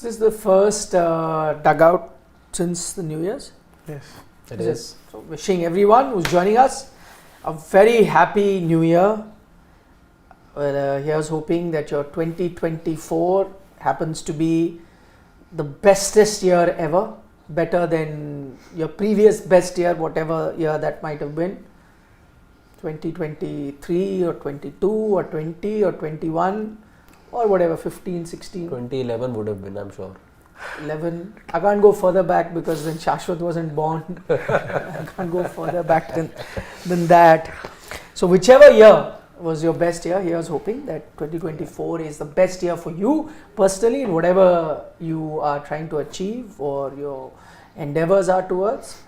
This is the first dugout since the New Year's. Yes, It is. So wishing everyone who's joining us a very happy New Year. Well, here's hoping that your 2024 happens to be the bestest year ever, better than your previous best year, whatever year that might have been. 2023 or 22 or 20 or 21 or whatever, 15, 16. 2011 would have been, I'm sure. 11. I can't go further back because then Shashwat wasn't born. I can't go further back than that. So whichever year was your best year, here's hoping that 2024 is the best year for you personally in whatever you are trying to achieve or your endeavors are towards.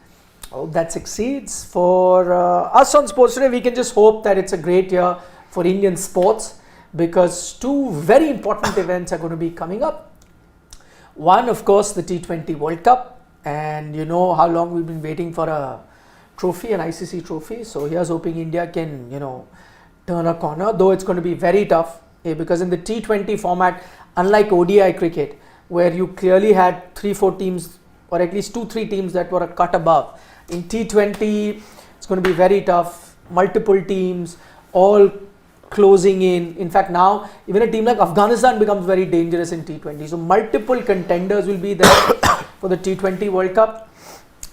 I hope that succeeds. For us on Sports Today, we can just hope that it's a great year for Indian sports because two very important events are going to be coming up. One, of course, the T20 World Cup, and you know how long we've been waiting for a trophy, an ICC trophy. So here's hoping India can, turn a corner, though it's going to be very tough because in the T20 format, unlike ODI cricket, where you clearly had 3-4 teams or at least 2-3 teams that were a cut above, in T20 it's going to be very tough, multiple teams all closing in. In fact, now even a team like Afghanistan becomes very dangerous in T20. So multiple contenders will be there for the T20 World Cup.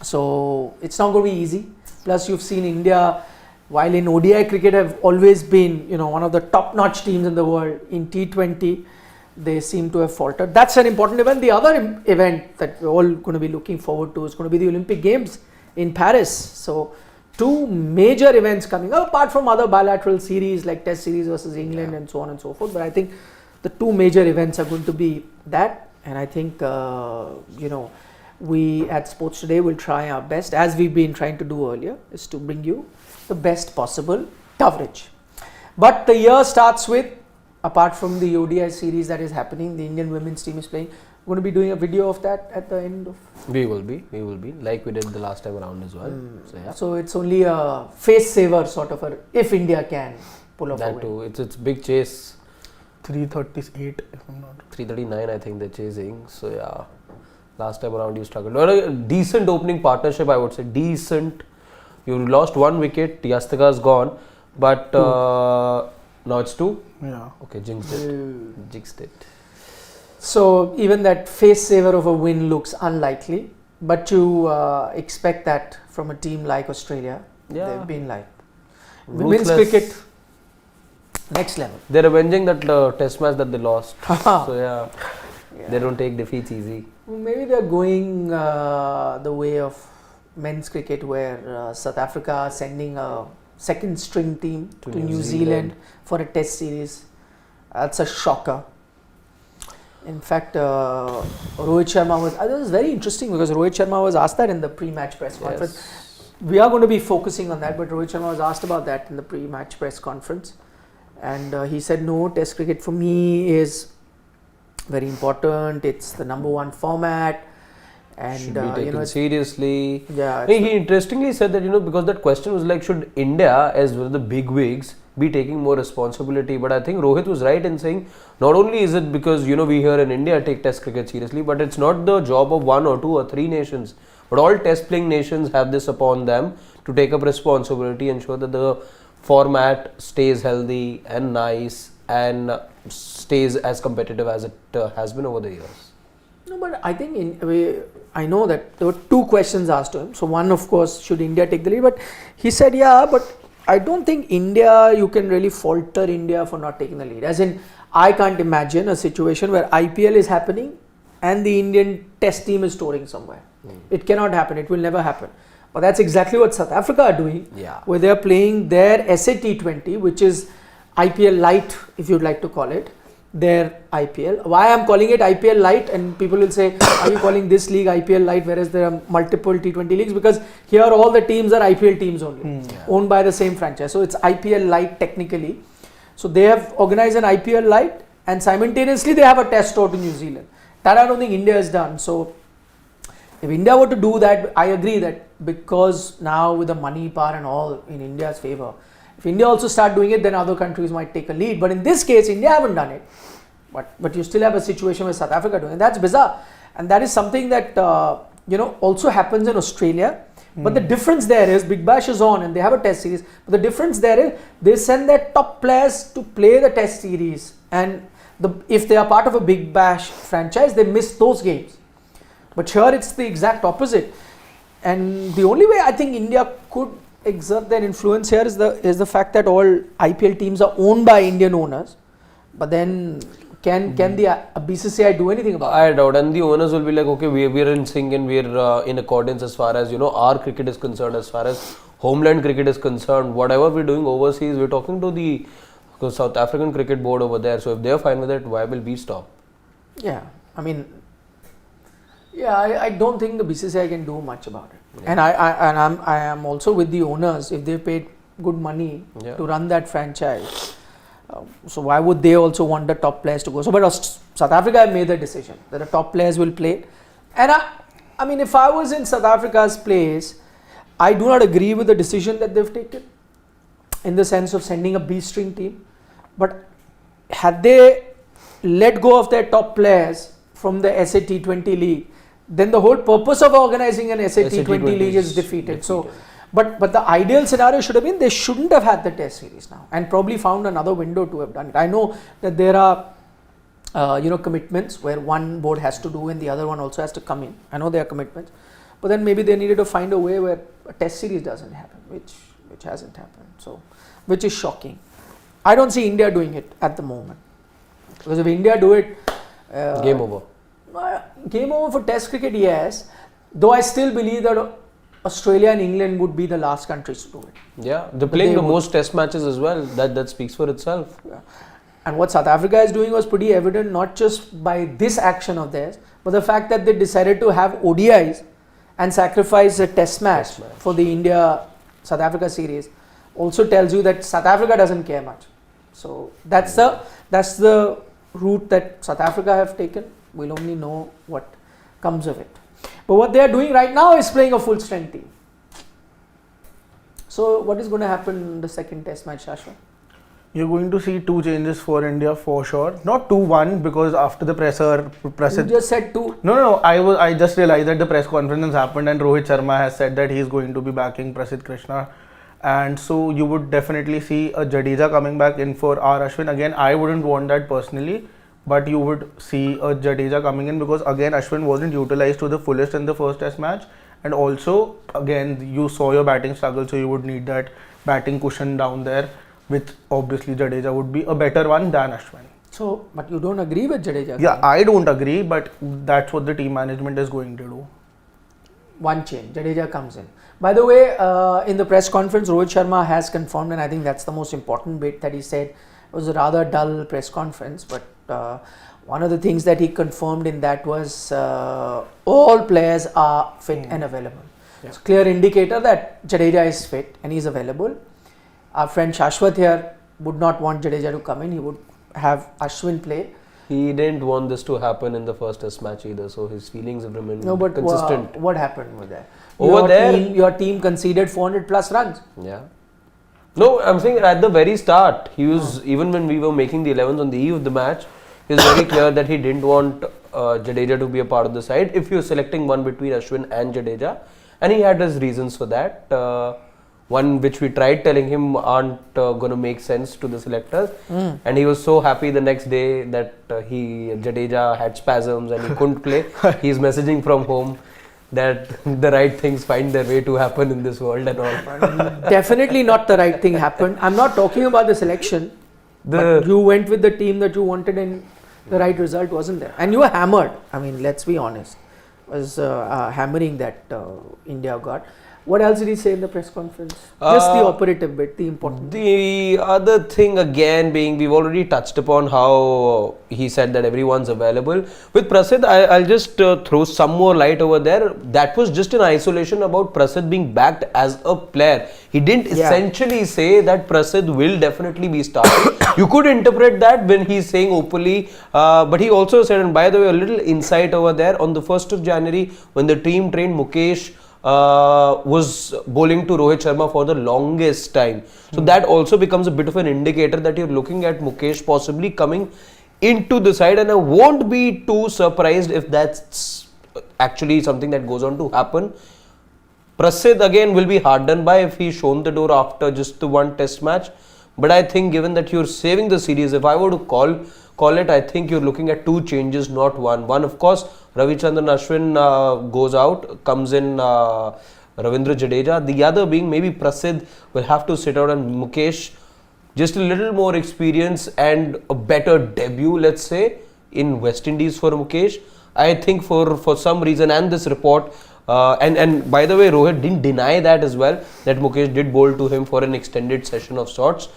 So it's not going to be easy. Plus you've seen India, while in ODI cricket have always been, one of the top-notch teams in the world, in T20 they seem to have faltered. That's an important event. The other event that we're all going to be looking forward to is going to be the Olympic Games in Paris. So two major events coming up, apart from other bilateral series like Test series versus England and so on and so forth. But I think the two major events are going to be that, and I think we at Sports Today will try our best, as we've been trying to do earlier, is to bring you the best possible coverage. But the year starts with, apart from the ODI series that is happening, the Indian women's team is playing. We're going to be doing a video of that at the end of. We will be, like we did the last time around as well. So it's only a face saver sort of if India can pull off that a win. too. It's big chase. 338 if I'm not. 339 I think they're chasing. So yeah, last time around you struggled. Well, a decent opening partnership, I would say. Decent. You lost one wicket. Yastika's gone, but now it's 2. Yeah. Okay, jinxed it. So even that face saver of a win looks unlikely, but you expect that from a team like Australia. Yeah. They've been like women's cricket next level. They're avenging that test match that they lost. So yeah, they don't take defeats easy. Maybe they're going the way of men's cricket, where South Africa are sending a second string team to New Zealand for a test series. That's a shocker. In fact, Rohit Sharma was, that was very interesting because Rohit Sharma was asked that in the pre-match press conference. Yes. We are going to be focusing on that, but Rohit Sharma was asked about that in the pre-match press conference. And he said, no, test cricket for me is very important. It's the number one format. And should be taken seriously. Yeah. He interestingly said that, because that question was like, should India, as one of the big wigs, be taking more responsibility? But I think Rohit was right in saying, not only is it because, we here in India take test cricket seriously, but it's not the job of 1 or 2 or 3 nations. But all test playing nations have this upon them to take up responsibility, ensure that the format stays healthy and nice and stays as competitive as it has been over the years. No, but I think I know that there were 2 questions asked to him. So one, of course, should India take the lead? But he said, yeah, but I don't think you can really falter India for not taking the lead. As in, I can't imagine a situation where IPL is happening and the Indian test team is touring somewhere. It cannot happen. It will never happen. But that's exactly what South Africa are doing, where they are playing their SAT20, which is IPL Light, if you'd like to call it, their IPL. Why I'm calling it IPL Light, and people will say, are you calling this league IPL Light, whereas there are multiple T20 leagues? Because here all the teams are IPL teams only, owned by the same franchise. So it's IPL Light technically. So they have organized an IPL Light and simultaneously they have a test tour to New Zealand. That I don't think India has done. So if India were to do that, I agree that because now with the money power and all in India's favor, if India also start doing it, then other countries might take a lead. But in this case, India haven't done it. But you still have a situation with South Africa doing it. That's bizarre. And that is something that also happens in Australia. But the difference there is Big Bash is on and they have a test series. But the difference there is they send their top players to play the test series. And if they are part of a Big Bash franchise, they miss those games. But here it's the exact opposite. And the only way I think India could exert their influence here is the fact that all IPL teams are owned by Indian owners. But then can the BCCI do anything about it? I doubt, and the owners will be like, okay, we're in sync and we're in accordance as far as our cricket is concerned, as far as homeland cricket is concerned. Whatever we're doing overseas, we're talking to the South African cricket board over there. So if they're fine with it, why will we stop? Yeah, I don't think the BCCI can do much about it. Yeah. And I am also with the owners. If they paid good money to run that franchise, so why would they also want the top players to go? So, but South Africa have made the decision that the top players will play. And if I was in South Africa's place, I do not agree with the decision that they've taken in the sense of sending a B-string team. But had they let go of their top players from the SA-T20 league, then the whole purpose of organizing an SA-T20 league is defeated. So, but the ideal scenario should have been they shouldn't have had the test series now and probably found another window to have done it. I know that there are commitments where one board has to do and the other one also has to come in. I know there are commitments, but then maybe they needed to find a way where a test series doesn't happen, which hasn't happened. So, which is shocking. I don't see India doing it at the moment, because if India do it, game over. Game over for test cricket, yes. Though I still believe that Australia and England would be the last countries to do it. Yeah, they're playing the most test matches as well. That speaks for itself. Yeah. And what South Africa is doing was pretty evident, not just by this action of theirs, but the fact that they decided to have ODIs and sacrifice a test match for the India-South Africa series also tells you that South Africa doesn't care much. So that's the route that South Africa have taken. We'll only know what comes of it. But what they are doing right now is playing a full strength team. So what is going to happen in the second test match, Shashwat? You're going to see 2 changes for India for sure. Not 2-1, because after the You just said 2. No. I just realized that the press conference has happened and Rohit Sharma has said that he is going to be backing Prasidh Krishna. And so you would definitely see a Jadeja coming back in for R. Ashwin. Again, I wouldn't want that personally, but you would see a Jadeja coming in because again Ashwin wasn't utilized to the fullest in the first test match, and also again you saw your batting struggle, so you would need that batting cushion down there, which obviously Jadeja would be a better one than Ashwin. So, but you don't agree with Jadeja? Yeah, I don't agree, but that's what the team management is going to do. One change, Jadeja comes in. By the way, in the press conference, Rohit Sharma has confirmed, and I think that's the most important bit that he said. It was a rather dull press conference, but one of the things that he confirmed in that was all players are fit and available. Yeah. It's a clear indicator that Jadeja is fit and he's available. Our friend Shashwat here would not want Jadeja to come in. He would have Ashwin play. He didn't want this to happen in the first test match either, so his feelings have remained consistent. What happened over there? Your team conceded 400 plus runs. Yeah. No, I'm saying at the very start, he was, even when we were making the 11s on the eve of the match, he was very clear that he didn't want Jadeja to be a part of the side if you're selecting one between Ashwin and Jadeja, and he had his reasons for that. One which we tried telling him aren't going to make sense to the selectors, and he was so happy the next day that Jadeja had spasms and he couldn't play. He's messaging from home that the right things find their way to happen in this world and all. Definitely not the right thing happened. I'm not talking about the selection. But you went with the team that you wanted and the right result wasn't there. And you were hammered. I mean, let's be honest. It was hammering that India got. What else did he say in the press conference? Just the operative bit, the important. The other thing again being, we've already touched upon how he said that everyone's available. With Prasidh, I'll just throw some more light over there. That was just in isolation about Prasidh being backed as a player. He didn't essentially say that Prasidh will definitely be starting. You could interpret that when he's saying openly, but he also said, and by the way, a little insight over there, on the 1st of January, when the team trained Mukesh was bowling to Rohit Sharma for the longest time. So that also becomes a bit of an indicator that you're looking at Mukesh possibly coming into the side, and I won't be too surprised if that's actually something that goes on to happen. Prasidh again will be hard done by if he's shown the door after just the one test match. But I think given that you're saving the series, if I were to call it, I think you're looking at two changes, not one. One, of course, Ravichandran Ashwin goes out, comes in Ravindra Jadeja. The other being maybe Prasidh will have to sit out, and Mukesh, just a little more experience and a better debut, let's say, in West Indies for Mukesh. I think for some reason, and this report, and by the way, Rohit didn't deny that as well, that Mukesh did bowl to him for an extended session of sorts.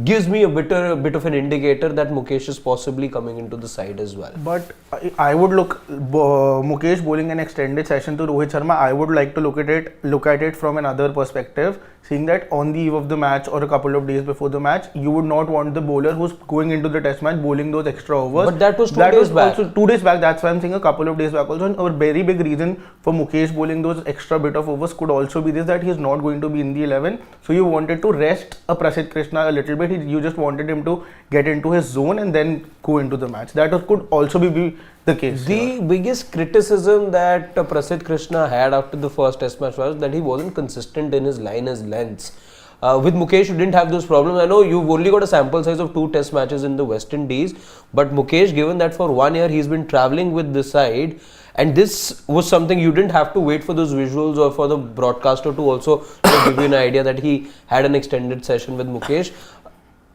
Gives me a bit of an indicator that Mukesh is possibly coming into the side as well. But I would look Mukesh bowling an extended session to Rohit Sharma. I would like to look at it from another perspective, seeing that on the eve of the match or a couple of days before the match, you would not want the bowler who's going into the test match bowling those extra overs. But that was 2 days back. Also 2 days back. That's why I'm saying a couple of days back also. And a very big reason for Mukesh bowling those extra bit of overs could also be this, that he's not going to be in the 11. So you wanted to rest a Prasidh Krishna a little bit. You just wanted him to get into his zone and then go into the match. That could also be the case. The biggest criticism that Prasidh Krishna had after the first test match was that he wasn't consistent in his line as lengths. With Mukesh, you didn't have those problems. I know you've only got a sample size of 2 test matches in the West Indies, but Mukesh, given that for 1 year he's been travelling with the side, and this was something you didn't have to wait for those visuals or for the broadcaster to also give you an idea that he had an extended session with Mukesh.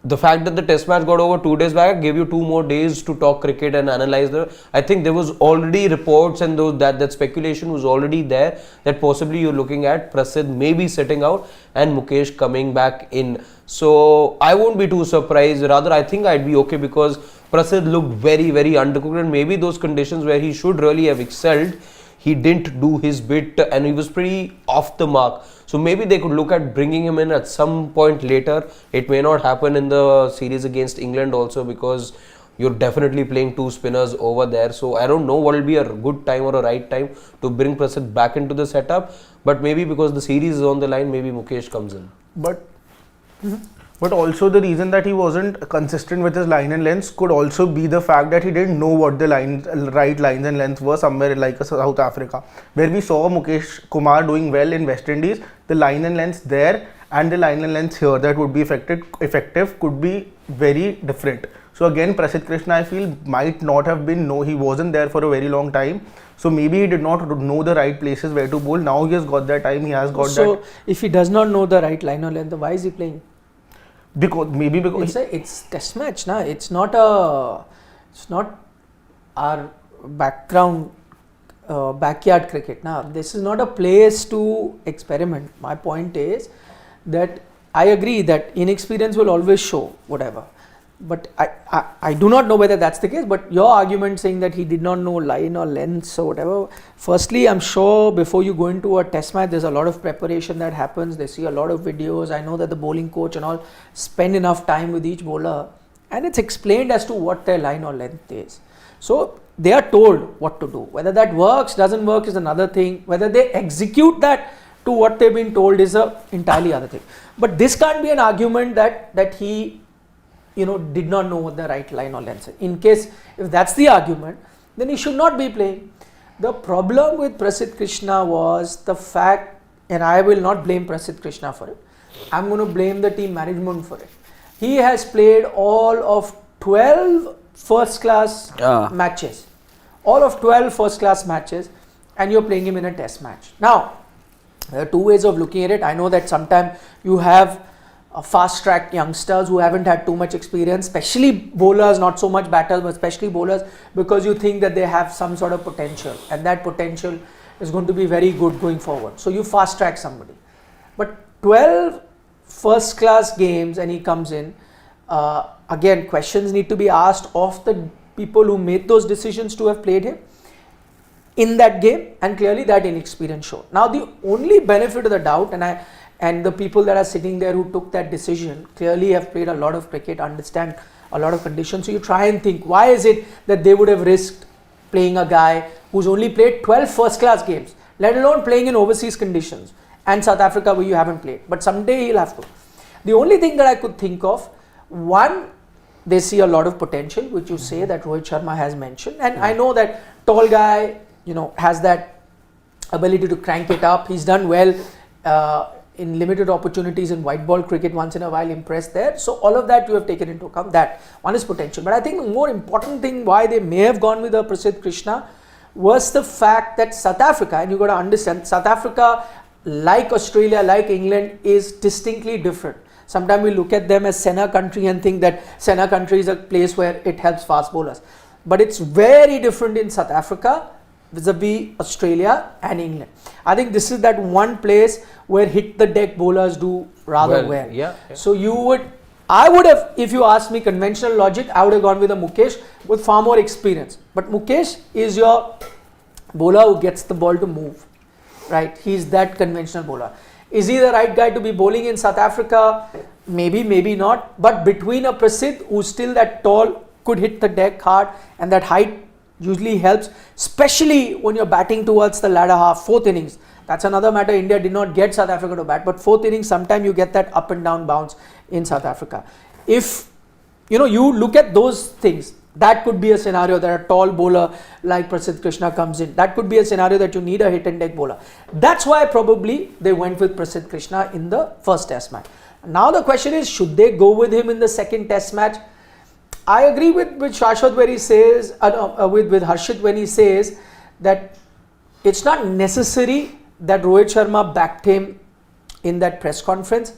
The fact that the test match got over 2 days back gave you 2 more days to talk cricket and analyze the. I think there was already reports and that speculation was already there that possibly you're looking at Prasidh maybe sitting out and Mukesh coming back in. So I won't be too surprised. Rather, I think I'd be okay because Prasidh looked very, very undercooked, and maybe those conditions where he should really have excelled, he didn't do his bit and he was pretty off the mark. So maybe they could look at bringing him in at some point later. It may not happen in the series against England also because you're definitely playing 2 spinners over there. So I don't know what will be a good time or a right time to bring Prasidh back into the setup. But maybe because the series is on the line, maybe Mukesh comes in. But also the reason that he wasn't consistent with his line and lengths could also be the fact that he didn't know what the right lines and lengths were somewhere like South Africa, where we saw Mukesh Kumar doing well in West Indies. The line and lengths there and the line and lengths here that would be effective could be very different. So again, Prasidh Krishna, I feel, might not have been, he wasn't there for a very long time. So maybe he did not know the right places where to bowl. Now he has got that time, he has got that. So if he does not know the right line or length, why is he playing? Because it's test match, na. It's not our background backyard cricket. Now this is not a place to experiment. My point is that I agree that inexperience will always show whatever, but I do not know whether that's the case. But your argument saying that he did not know line or lengths or whatever, firstly, I'm sure before you go into a test match, there's a lot of preparation that happens. They see a lot of videos. I know that the bowling coach and all spend enough time with each bowler, and it's explained as to what their line or length is. So they are told what to do. Whether that works, doesn't work is another thing. Whether they execute that to what they've been told is a entirely other thing. But this can't be an argument that he did not know what the right line or length is. In case if that's the argument, then he should not be playing. The problem with Prasidh Krishna was the fact, and I will not blame Prasidh Krishna for it, I'm going to blame the team management for it. He has played all of 12 first class matches. All of 12 first class matches, and you're playing him in a test match. Now, there are 2 ways of looking at it. I know that sometimes you have fast track youngsters who haven't had too much experience, especially bowlers, not so much batters, but especially bowlers, because you think that they have some sort of potential, and that potential is going to be very good going forward. So you fast track somebody. But 12 first class games and he comes in, again, questions need to be asked of the people who made those decisions to have played him in that game, and clearly that inexperience showed. Now the only benefit of the doubt, and the people that are sitting there who took that decision clearly have played a lot of cricket, understand a lot of conditions. So you try and think, why is it that they would have risked playing a guy who's only played 12 first class games, let alone playing in overseas conditions, and South Africa where you haven't played, but someday he'll have to. The only thing that I could think of, one, they see a lot of potential, which you say that Rohit Sharma has mentioned. And I know that tall guy, has that ability to crank it up. He's done well in limited opportunities in white ball cricket once in a while, impressed there. So all of that you have taken into account. That one is potential. But I think the more important thing why they may have gone with Prasidh Krishna was the fact that South Africa, and you got to understand, South Africa, like Australia, like England, is distinctly different. Sometimes we look at them as Senna country and think that Senna country is a place where it helps fast bowlers. But it's very different in South Africa vis-a-vis Australia and England. I think this is that one place where hit the deck bowlers do rather well. Yeah. So I would have, if you ask me conventional logic, I would have gone with a Mukesh with far more experience. But Mukesh is your bowler who gets the ball to move, right? He's that conventional bowler. Is he the right guy to be bowling in South Africa? Maybe, maybe not. But between a Prasidh who's still that tall, could hit the deck hard, and that height usually helps, especially when you're batting towards the latter half, fourth innings. That's another matter. India did not get South Africa to bat, but fourth innings, sometimes you get that up and down bounce in South Africa. If you look at those things, that could be a scenario that a tall bowler like Prasidh Krishna comes in. That could be a scenario that you need a hit and deck bowler. That's why probably they went with Prasidh Krishna in the first test match. Now the question is, should they go with him in the second test match? I agree with Shashwat where he says, with Harshit when he says that it's not necessary that Rohit Sharma backed him in that press conference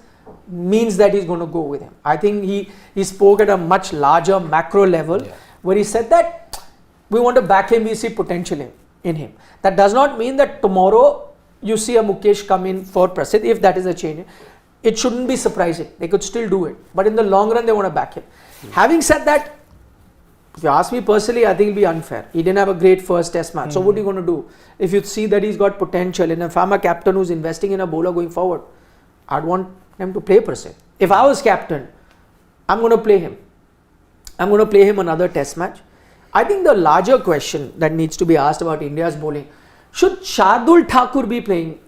means that he's going to go with him. I think he spoke at a much larger macro level where he said that we want to back him, we see potential in him. That does not mean that tomorrow you see a Mukesh come in for Prasidh, if that is a change. It shouldn't be surprising. They could still do it. But in the long run, they want to back him. Having said that, if you ask me personally, I think it'll be unfair. He didn't have a great first test match. So what are you going to do? If you see that he's got potential, and if I'm a captain who's investing in a bowler going forward, I'd want him to play Prasidh. If I was captain, I'm going to play him. I'm going to play him another test match. I think the larger question that needs to be asked about India's bowling, should Shardul Thakur be playing,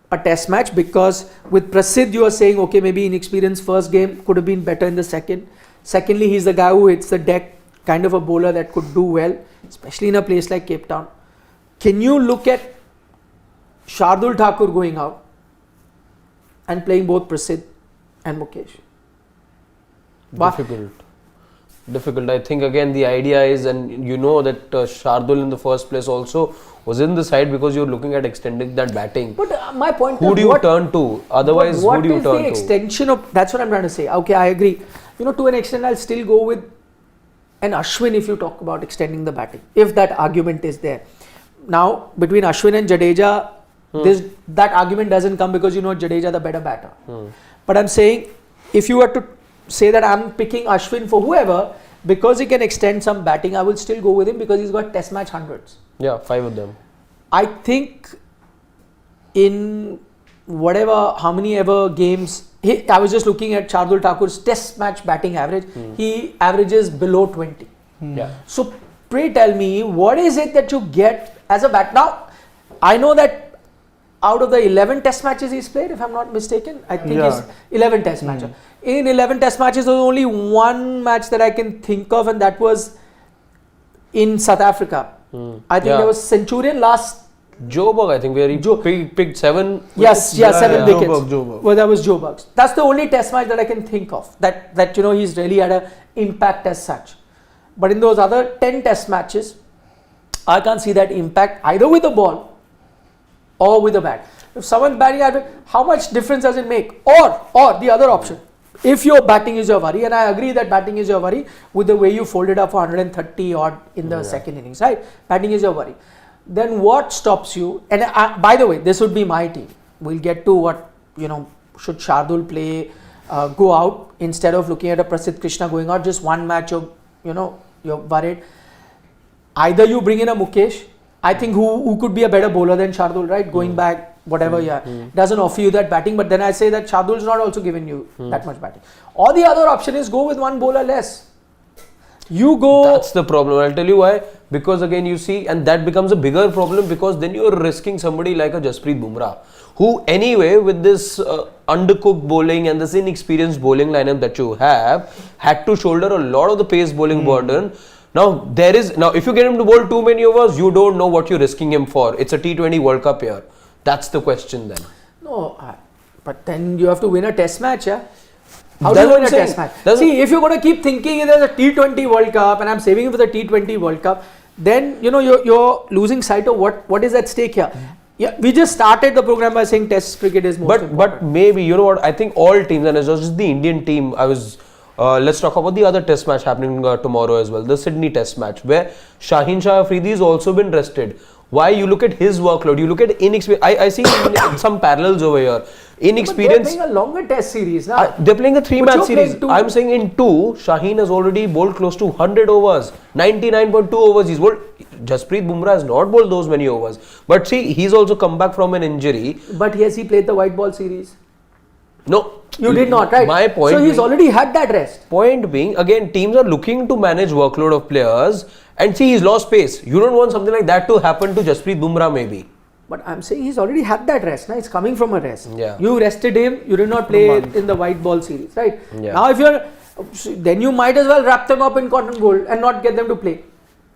a test match? Because with Prasidh, you are saying, okay, maybe inexperienced first game, could have been better in the second. Secondly, he's the guy who hits the deck, kind of a bowler that could do well, especially in a place like Cape Town. Can you look at Shardul Thakur going out and playing both Prasidh and Mukesh? Difficult. I think again the idea is, and that Shardul in the first place also was in the side because you're looking at extending that batting. But my point who do you turn to? Otherwise, who do you turn to? What is the extension of? That's what I'm trying to say. Okay, I agree. To an extent, I'll still go with an Ashwin if you talk about extending the batting. If that argument is there. Now, between Ashwin and Jadeja, that argument doesn't come because Jadeja the better batter. But I'm saying, if you were to say that I'm picking Ashwin for whoever, because he can extend some batting, I will still go with him because he's got test match hundreds. Yeah, 5 of them. I think in how many ever games, I was just looking at Shardul Thakur's test match batting average, he averages below 20. Yeah. So pray tell me, what is it that you get as a bat? Now, I know that out of the 11 test matches he's played, if I'm not mistaken, I think he's 11 test matches. In 11 test matches, there was only one match that I can think of, and that in South Africa. I think there was Centurion last. Joburg, I think, where he picked 7. Yes, 7 wickets. Joburg. Well, that was Joburg. That's the only test match that I can think of that he's really had an impact as such. But in those other 10 test matches, I can't see that impact either with the ball or with the bat. If someone's batting, how much difference does it make? Or the other option, if your batting is your worry, and I agree that batting is your worry with the way you folded up for 130 odd in the second innings, right? Batting is your worry. Then what stops you? And by the way, this would be my team. We'll get to what, should Shardul play, go out instead of looking at a Prasidh Krishna going out, just one match, you're worried. Either you bring in a Mukesh, I think who could be a better bowler than Shardul, right? Going back, whatever, doesn't offer you that batting, but then I say that Shardul's not also giving you that much batting. Or the other option is go with one bowler less. That's the problem. I'll tell you why. Because again, you see, and that becomes a bigger problem because then you're risking somebody like a Jasprit Bumrah, who anyway with this undercooked bowling and this inexperienced bowling lineup that you have had to shoulder a lot of the pace bowling burden. Now if you get him to bowl too many overs, you don't know what you're risking him for. It's a T20 World Cup here. That's the question then. No, but then you have to win a test match, yeah? How do you win a test match? See, if you're going to keep thinking there's a T20 World Cup and I'm saving you for the T20 World Cup, then you're losing sight of what is at stake here. Yeah, we just started the program by saying test cricket is most important. But maybe, you know what, I think all teams, and it's not just the Indian team, let's talk about the other test match happening tomorrow as well, the Sydney test match, where Shaheen Shah Afridi has also been rested. Why? You look at his workload, you look at inexperience. I see some parallels over here. Inexperience. They're playing a longer test series now. They're playing a 3-match series. I'm saying in 2, Shaheen has already bowled close to 100 overs, 99.2 overs. He's bowled. Jasprit Bumrah has not bowled those many overs. But see, he's also come back from an injury. But has he played the white ball series? No. You did not, right? My point. So he's already had that rest. Point being, again, teams are looking to manage workload of players. And see, he's lost pace. You don't want something like that to happen to Jasprit Bumrah maybe. But I'm saying he's already had that rest. Now it's coming from a rest. Yeah. You rested him. You did not play in the white ball series, right? Yeah. Now then you might as well wrap them up in cotton gold and not get them to play.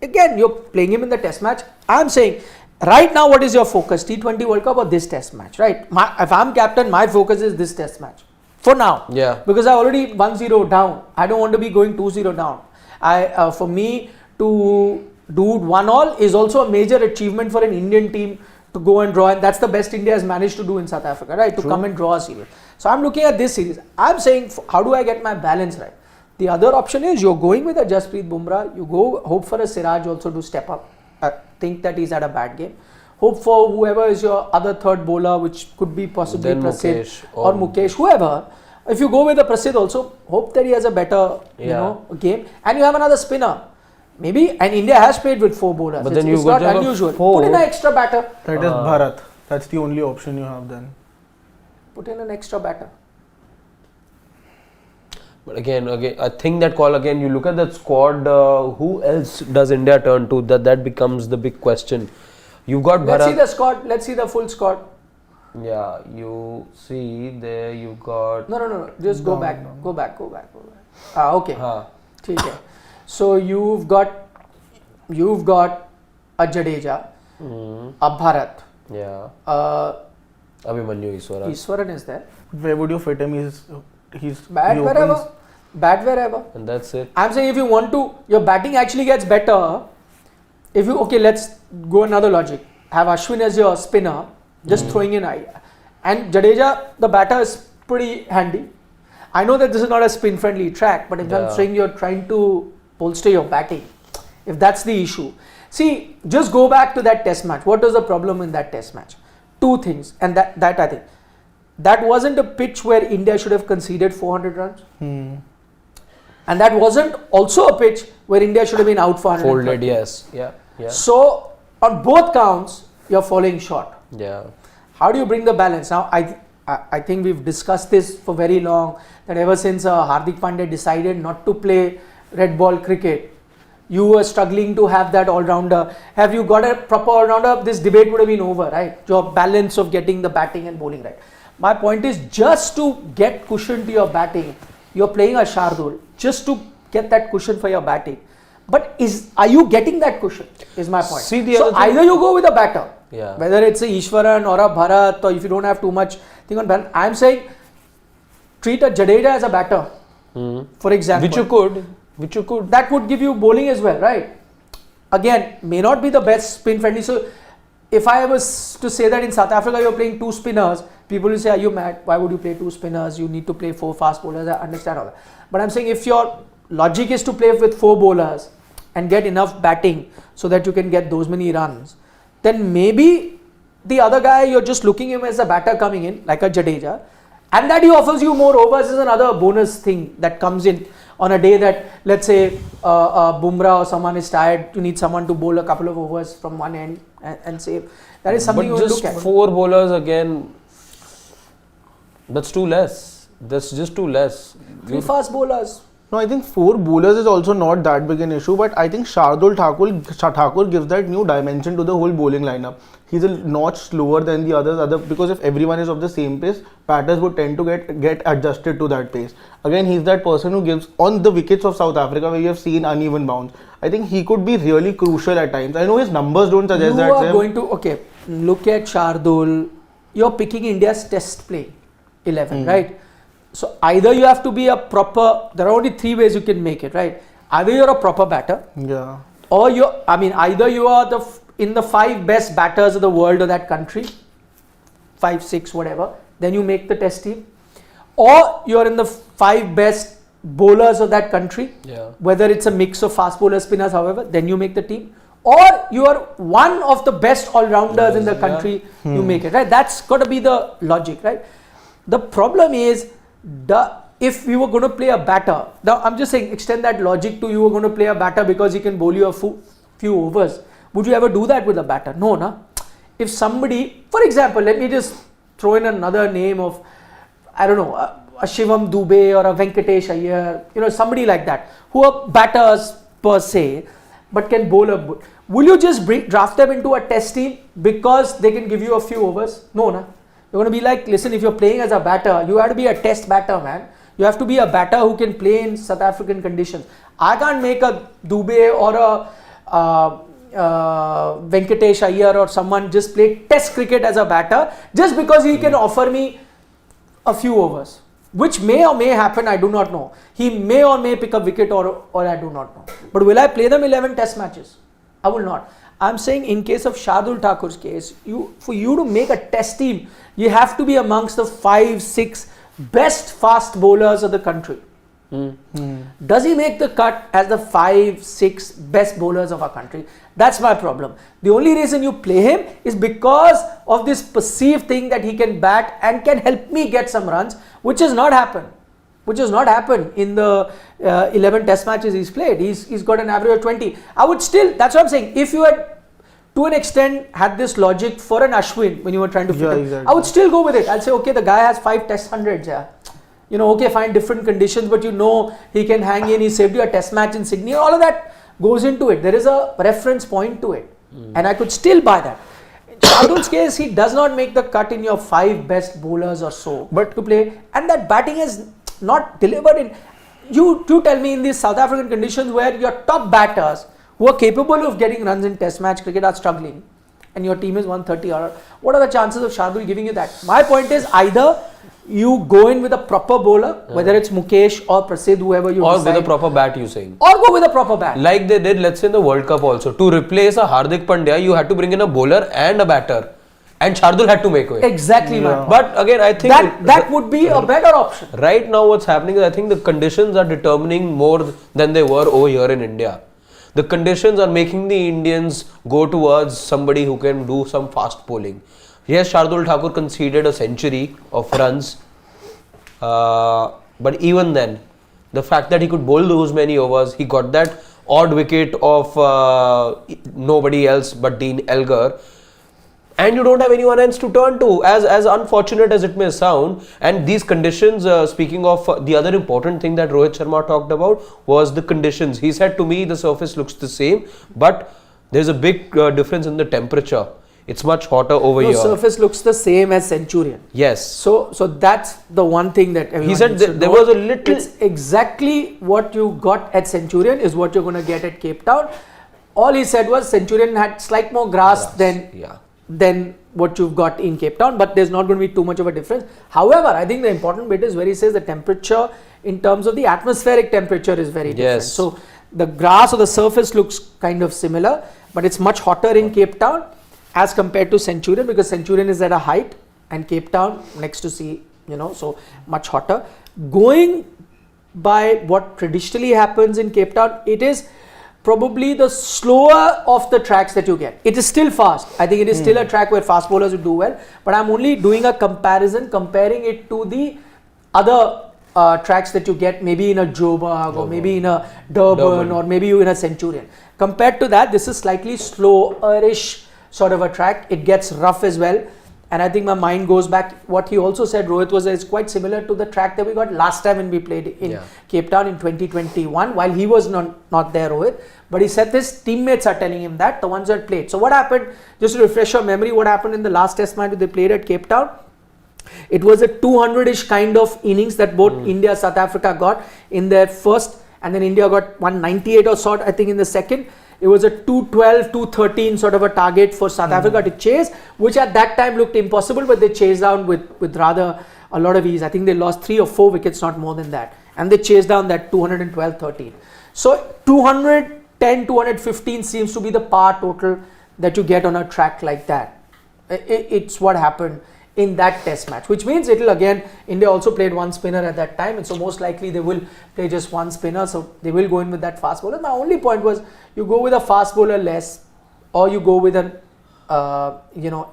Again, you're playing him in the test match. I'm saying, right now, what is your focus? T20 World Cup or this test match, right? If I'm captain, my focus is this test match. For now. Yeah. Because I already 1-0 down. I don't want to be going 2-0 down. For me to do 1-all is also a major achievement for an Indian team to go and draw, and that's the best India has managed to do in South Africa, right? To come and draw a series. So I'm looking at this series. I'm saying, how do I get my balance right? The other option is you're going with a Jasprit Bumrah. You go hope for a Siraj also to step up. Think that he's had a bad game. Hope for whoever is your other third bowler, which could be possibly Then Prasidh Mukesh or Mukesh, whoever. If you go with a Prasidh also, hope that he has a better game, and you have another spinner. Maybe, and India has played with 4 bowlers. But then it's not unusual. Put in an extra batter. That is Bharat. That's the only option you have then. Put in an extra batter. But again, I think that call again, you look at that squad, who else does India turn to? That becomes the big question. You've got Let's Bharat. see the squad. Let's see the full squad. Yeah, you see there you got... No. Just go back. Go back. Okay. ठीक है. So you've got a Jadeja, a Bharat. Yeah. Abhimanyu Iswaran. Iswaran is there. Where would you fit him? He's Bat wherever. And that's it. I'm saying if you want to, your batting actually gets better. Let's go another logic. Have Ashwin as your spinner, just throwing in and Jadeja, the batter is pretty handy. I know that this is not a spin friendly track, but if I'm saying you're trying to bolster your batting, if that's the issue. See, just go back to that test match. What was the problem in that test match? 2 things, and that I think, that wasn't a pitch where India should have conceded 400 runs. And that wasn't also a pitch where India should have been out for 100. Folded, yes. Yeah. So, on both counts, you're falling short. Yeah. How do you bring the balance? Now, I think we've discussed this for very long, that ever since Hardik Pandya decided not to play red ball cricket, you were struggling to have that all-rounder. Have you got a proper all-rounder? This debate would have been over, right? Your balance of getting the batting and bowling right. My point is, just to get cushion to your batting, you're playing a Shardul, just to get that cushion for your batting. But are you getting that cushion? Is my point. See, so either you go with a batter, whether it's a Ishwaran or a Bharat, or if you don't have too much thing on Bharat, I'm saying treat a Jadeja as a batter, for example. Which you could. That would give you bowling as well, right? Again, may not be the best spin friendly. So if I was to say that in South Africa you're playing 2 spinners, people will say, are you mad? Why would you play 2 spinners? You need to play 4 fast bowlers. I understand all that. But I'm saying if your logic is to play with 4 bowlers and get enough batting so that you can get those many runs, then maybe the other guy, you're just looking him as a batter coming in, like a Jadeja, and that he offers you more overs is another bonus thing that comes in on a day that, let's say, Bumrah or someone is tired, you need someone to bowl a couple of overs from one end and save. That is something you will look at. But just 4 bowlers again, that's too less. That's just too less. 3 fast bowlers. No, I think 4 bowlers is also not that big an issue, but I think Shardul Thakur gives that new dimension to the whole bowling lineup. He's a notch slower than the others, because if everyone is of the same pace, batters would tend to get adjusted to that pace. Again, he's that person who gives, on the wickets of South Africa where you have seen uneven bounce, I think he could be really crucial at times. I know his numbers don't suggest that. You are going to, look at Shardul, you're picking India's test play 11, right? So either you have to be a proper, there are only 3 ways you can make it, right? Either you're a proper batter, or either you are in the 5 best batters of the world or that country, 5, 6, whatever, then you make the test team, or you're in the 5 best bowlers of that country, whether it's a mix of fast bowlers, spinners, however, then you make the team, or you are one of the best all-rounders in the country, you make it, right? That's got to be the logic, right? The problem is, if we were going to play a batter, now I'm just saying, extend that logic to you were going to play a batter because he can bowl you a few overs. Would you ever do that with a batter? No, na. If somebody, for example, let me just throw in another name of, I don't know, a Shivam Dube or a Venkatesh Iyer, somebody like that, who are batters per se, but can bowl a bull. Will you just draft them into a test team because they can give you a few overs? No, na. You're going to be like, listen, if you're playing as a batter, you have to be a test batter, man. You have to be a batter who can play in South African conditions. I can't make a Dube or a Venkatesh Iyer or someone just play test cricket as a batter just because he can offer me a few overs, which may or may happen, I do not know. He may or may pick a wicket or I do not know. But will I play them 11 test matches? I will not. I'm saying in case of Shardul Thakur's case, for you to make a test team, you have to be amongst the 5, 6 best fast bowlers of the country. Does he make the cut as the 5, 6 best bowlers of our country? That's my problem. The only reason you play him is because of this perceived thing that he can bat and can help me get some runs, which has not happened. In the 11 test matches he's played. He's got an average of 20. I would still, that's what I'm saying, if you had to an extent had this logic for an Ashwin when you were trying to fit him, exactly. I would still go with it. I'll say, okay, the guy has 5 test hundreds, okay, fine, different conditions, but he can hang in, he saved you a test match in Sydney, all of that goes into it. There is a reference point to it, and I could still buy that. In Shardul's case, he does not make the cut in your 5 best bowlers or so, but to play, and that batting is not delivered in, you tell me in these South African conditions where your top batters who are capable of getting runs in test match cricket are struggling and your team is 130, what are the chances of Shardul giving you that? My point is either you go in with a proper bowler, whether it's Mukesh or Prasidh, whoever you decide, with a proper bat, you saying, or go with a proper bat like they did, let's say, in the World Cup also. To replace a Hardik Pandya, you had to bring in a bowler and a batter, and Shardul had to make way. Exactly, man. But again, I think that would be a better option. Right now what's happening is, I think the conditions are determining more than they were over here in India. The conditions are making the Indians go towards somebody who can do some fast bowling. Yes, Shardul Thakur conceded a century of runs, but even then, the fact that he could bowl those many overs, he got that odd wicket of nobody else but Dean Elgar, and you don't have anyone else to turn to, as unfortunate as it may sound. And these conditions, speaking of the other important thing that Rohit Sharma talked about was the conditions. He said to me the surface looks the same, but there's a big difference in the temperature. It's much hotter over here. The surface looks the same as Centurion. Yes. So that's the one thing that everyone he said there was a little. It's exactly what you got at Centurion is what you're going to get at Cape Town. All he said was Centurion had slight more grass than what you've got in Cape Town, but there's not going to be too much of a difference. However, I think the important bit is where he says the temperature in terms of the atmospheric temperature is very different. Yes. So the grass or the surface looks kind of similar, but it's much hotter in Cape Town as compared to Centurion, because Centurion is at a height and Cape Town next to sea, so much hotter. Going by what traditionally happens in Cape Town, it is probably the slower of the tracks that you get. It is still fast. I think it is still a track where fast bowlers would do well, but I'm only doing a comparison, comparing it to the other tracks that you get maybe in a Joburg or maybe in a Durban or maybe in a Centurion. Compared to that, this is slightly slower-ish sort of a track. It gets rough as well, And I think my mind goes back. What he also said, Rohit, was that it's quite similar to the track that we got last time when we played in Cape Town in 2021. While he was not there, Rohit, but he said his teammates are telling him that, the ones that played. So what happened? Just to refresh your memory, what happened in the last Test match that they played at Cape Town? It was a 200-ish kind of innings that both India, South Africa got in their first, and then India got 198 or sort, I think, in the second. It was a 212, 213 sort of a target for South Africa to chase, which at that time looked impossible, but they chased down with rather a lot of ease. I think they lost 3 or 4 wickets, not more than that. And they chased down that 212-13. So 210, 215 seems to be the par total that you get on a track like that. It's what happened in that Test match, which means it'll again, India also played one spinner at that time, and so most likely they will play just one spinner, so they will go in with that fast bowler. My only point was, you go with a fast bowler less, or you go with an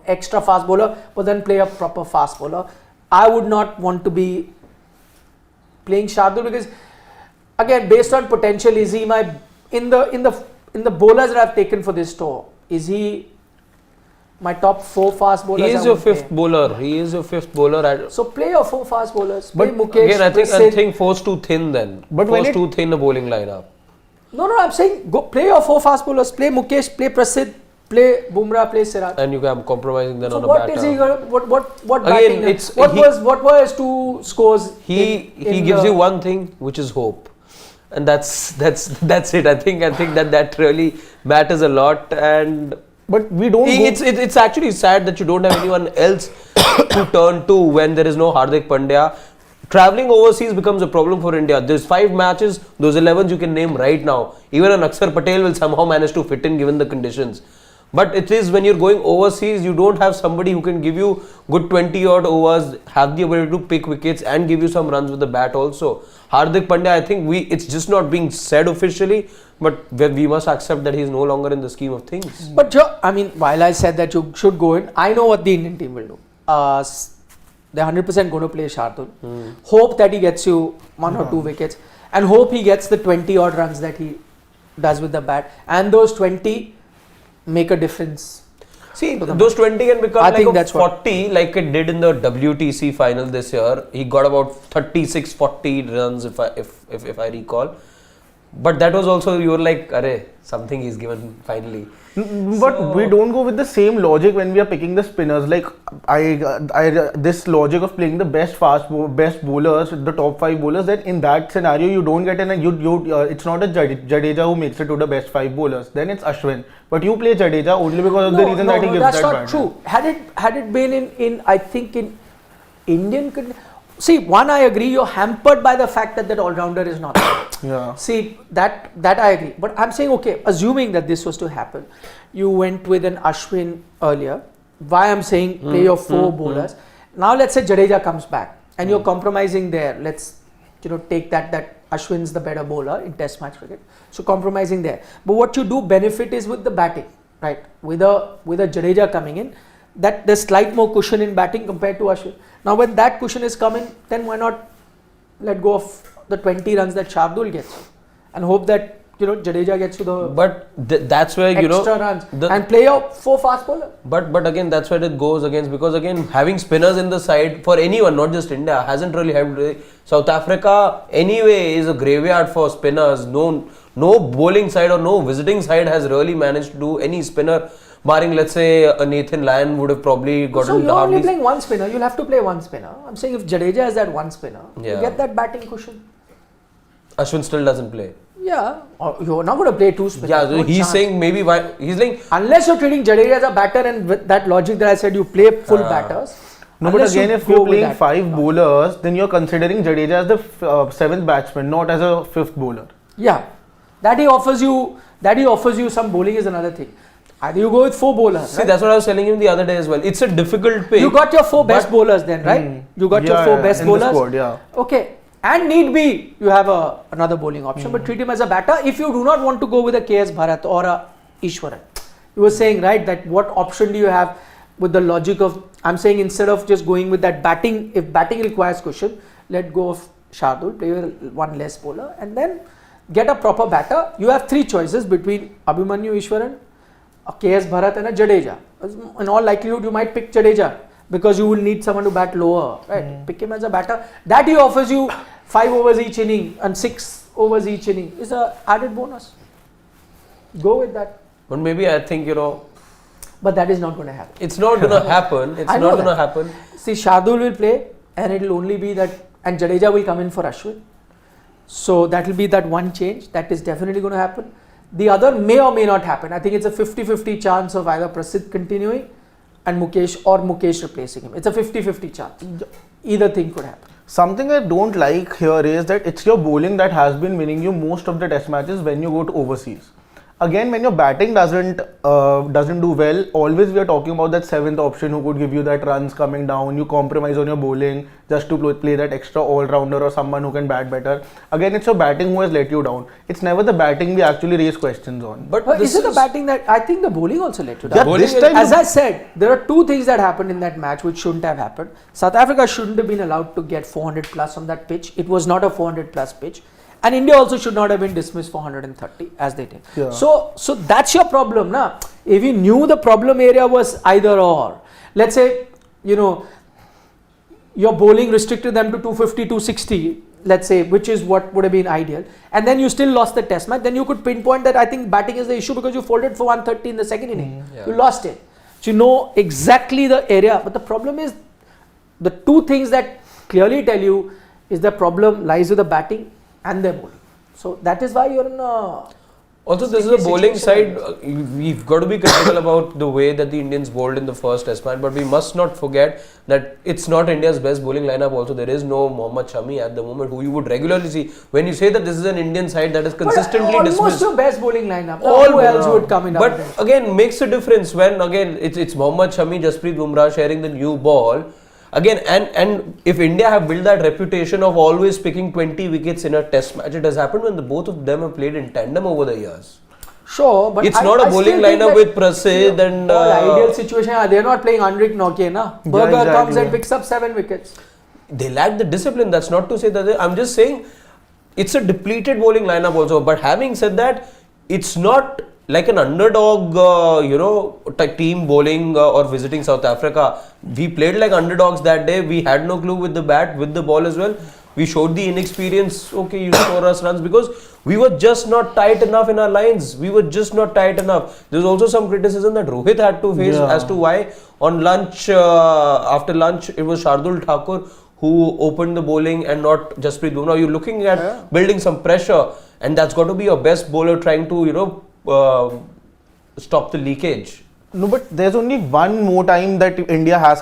extra fast bowler, but then play a proper fast bowler. I would not want to be playing Shardul, because again, based on potential, is he my in the bowlers that I've taken for this tour, is he my top 4 fast bowlers? He is your 5th bowler. He is your 5th bowler. So play your 4 fast bowlers. Play But Mukesh, again, I Prasidh. think force too thin then. But force too thin a bowling lineup. No, I'm saying go play your 4 fast bowlers. Play Mukesh, play Prasidh, play Bumrah, play Siraj. And you can compromising then So on a what batter. is he going? What Again, batting? What were his 2 scores? He gives you one thing, which is hope, and that's it. I think that really matters a lot. And But we don't. It's actually sad that you don't have anyone else to turn to when there is no Hardik Pandya. Traveling overseas becomes a problem for India. There's 5 matches, those 11s you can name right now. Even an Akshar Patel will somehow manage to fit in given the conditions. But it is when you're going overseas, you don't have somebody who can give you good 20 odd overs, have the ability to pick wickets and give you some runs with the bat also. Hardik Pandya, I think it's just not being said officially, but we must accept that he's no longer in the scheme of things. But I mean, while I said that you should go in, I know what the Indian team will do. They're 100% going to play Shardul. Hope that he gets you 1 or 2 wickets, and hope he gets the 20 odd runs that he does with the bat, and those 20 make a difference. See, those 20 can become I like think a that's 40 like it did in the WTC final this year. He got about 36-40 runs if I recall. But that was also, you were like, arey, something he's given finally. But we don't go with the same logic when we are picking the spinners. Like this logic of playing the best best bowlers, the top 5 bowlers. Then in that scenario, you don't get it's not a Jadeja who makes it to the best 5 bowlers. Then it's Ashwin. But you play Jadeja only because of the reason that he gives that bat. That's not true. Had it been in I think in Indian. See, one, I agree, you're hampered by the fact that all-rounder is not there. Yeah. See, that I agree. But I'm saying, okay, assuming that this was to happen, you went with an Ashwin earlier. Why I'm saying play your 4 bowlers. Now let's say Jadeja comes back and you're compromising there. Let's take that Ashwin's the better bowler in Test match cricket. So compromising there. But what you do benefit is with the batting, right? With a Jadeja coming in, that there's slight more cushion in batting compared to Ashwin. Now when that cushion is coming, then why not let go of the 20 runs that Shardul gets and hope that Jadeja gets you the that's where extra runs and play your 4 fast bowler. But again, that's where it goes against, because again, having spinners in the side for anyone, not just India, hasn't really helped. South Africa anyway is a graveyard for spinners. No bowling side or no visiting side has really managed to do any spinner. Barring, let's say, a Nathan Lyon would have probably gotten. So you're only playing 1 spinner. You'll have to play 1 spinner. I'm saying if Jadeja has that 1 spinner, you get that batting cushion. Ashwin still doesn't play. Yeah, you're not going to play 2 spinners. Yeah, so he's saying maybe why he's like, unless you're treating Jadeja as a batter, and with that logic that I said, you play full batters. No, but again, if you're playing 5 bowlers, then you're considering Jadeja as the 7th batsman, not as a 5th bowler. Yeah, that he offers you some bowling is another thing. Either you go with 4 bowlers. See, that's what I was telling him the other day as well. It's a difficult pick. You got your 4 best bowlers then, right? You got your 4 best bowlers. The squad, yeah. Okay. And need be, you have another bowling option, but treat him as a batter. If you do not want to go with a KS Bharat or a Ishwaran, you were saying, right, that what option do you have with the logic of, I'm saying instead of just going with that batting, if batting requires cushion, let go of Shardul, play with 1 less bowler, and then get a proper batter. You have 3 choices between Abhimanyu Ishwaran, a KS Bharat and a Jadeja. In all likelihood, you might pick Jadeja. because you will need someone to bat lower, right? Pick him as a batter. That he offers you 5 overs each inning and 6 overs each inning is a added bonus. Go with that. But maybe I think, But that is not going to happen. it's not going to happen. It's I not know going to that. happen. See, Shardul will play and it will only be that, and Jadeja will come in for Ashwin. So that will be that one change. That is definitely going to happen. The other may or may not happen. I think it's a 50-50 chance of either Prasidh continuing and Mukesh replacing him. It's a 50-50 chance. Either thing could happen. Something I don't like here is that it's your bowling that has been winning you most of the test matches when you go to overseas. Again, when your batting doesn't do well, always we are talking about that 7th option who could give you that runs coming down. You compromise on your bowling just to play that extra all-rounder or someone who can bat better. Again, it's your batting who has let you down. It's never the batting we actually raise questions on. But Is it the batting that I think the bowling also let you down? Yeah, Bowling this is- time As I said, there are 2 things that happened in that match which shouldn't have happened. South Africa shouldn't have been allowed to get 400 plus on that pitch. It was not a 400 plus pitch. And India also should not have been dismissed for 130 as they did. Yeah. So that's your problem, na? If you knew the problem area was either or, let's say, your bowling restricted them to 250, 260, let's say, which is what would have been ideal, and then you still lost the test match, then you could pinpoint that I think batting is the issue because you folded for 130 in the second inning. Yeah. You lost it. So you know exactly the area, but the problem is the 2 things that clearly tell you is the problem lies with the batting and their bowling. So that is why you're in a... Also, this is a bowling situation. side. We've got to be critical about the way that the Indians bowled in the first test match, but we must not forget that it's not India's best bowling lineup also. There is no Mohammad Shami at the moment who you would regularly see. When you say that this is an Indian side that is consistently almost dismissed. your best bowling lineup. All Who else would come in? But again, makes a difference when again it's Mohammad Shami, Jasprit Bumrah sharing the new ball. Again, and if India have built that reputation of always picking 20 wickets in a test match, it has happened when the both of them have played in tandem over the years. Sure, but It's not a bowling still think lineup that, with Prasidh and... ideal situation, they're not playing Henrik Nokia, na? Berger exactly, comes and yeah. picks up 7 wickets. They lack the discipline. That's not to say that I'm just saying it's a depleted bowling lineup also. But having said that, it's not like an underdog, team bowling or visiting South Africa. We played like underdogs that day. We had no clue with the bat, with the ball as well. We showed the inexperience. Okay, you score us runs because we were just not tight enough in our lines. We were just not tight enough. There's also some criticism that Rohit had to face as to why on lunch, after lunch, it was Shardul Thakur who opened the bowling and not Jasprit Bumrah. You're looking at building some pressure, and that's got to be your best bowler trying to, stop the leakage. No, but there's only one more time that India has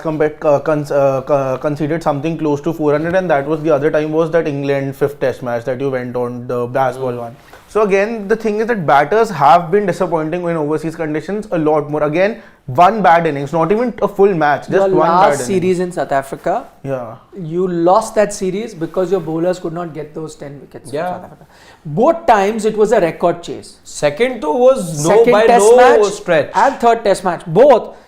conceded something close to 400, and that was the other time was that England 5th test match that you went on, the baseball one. So again, the thing is that batters have been disappointing in overseas conditions a lot more. Again, one bad innings, not even a full match, just Your one bad last innings. series in South Africa, you lost that series because your bowlers could not get those 10 wickets. Yeah. South Africa. Both times it was a record chase. Second though was Second by test no match stretch. and 3rd test match. Both.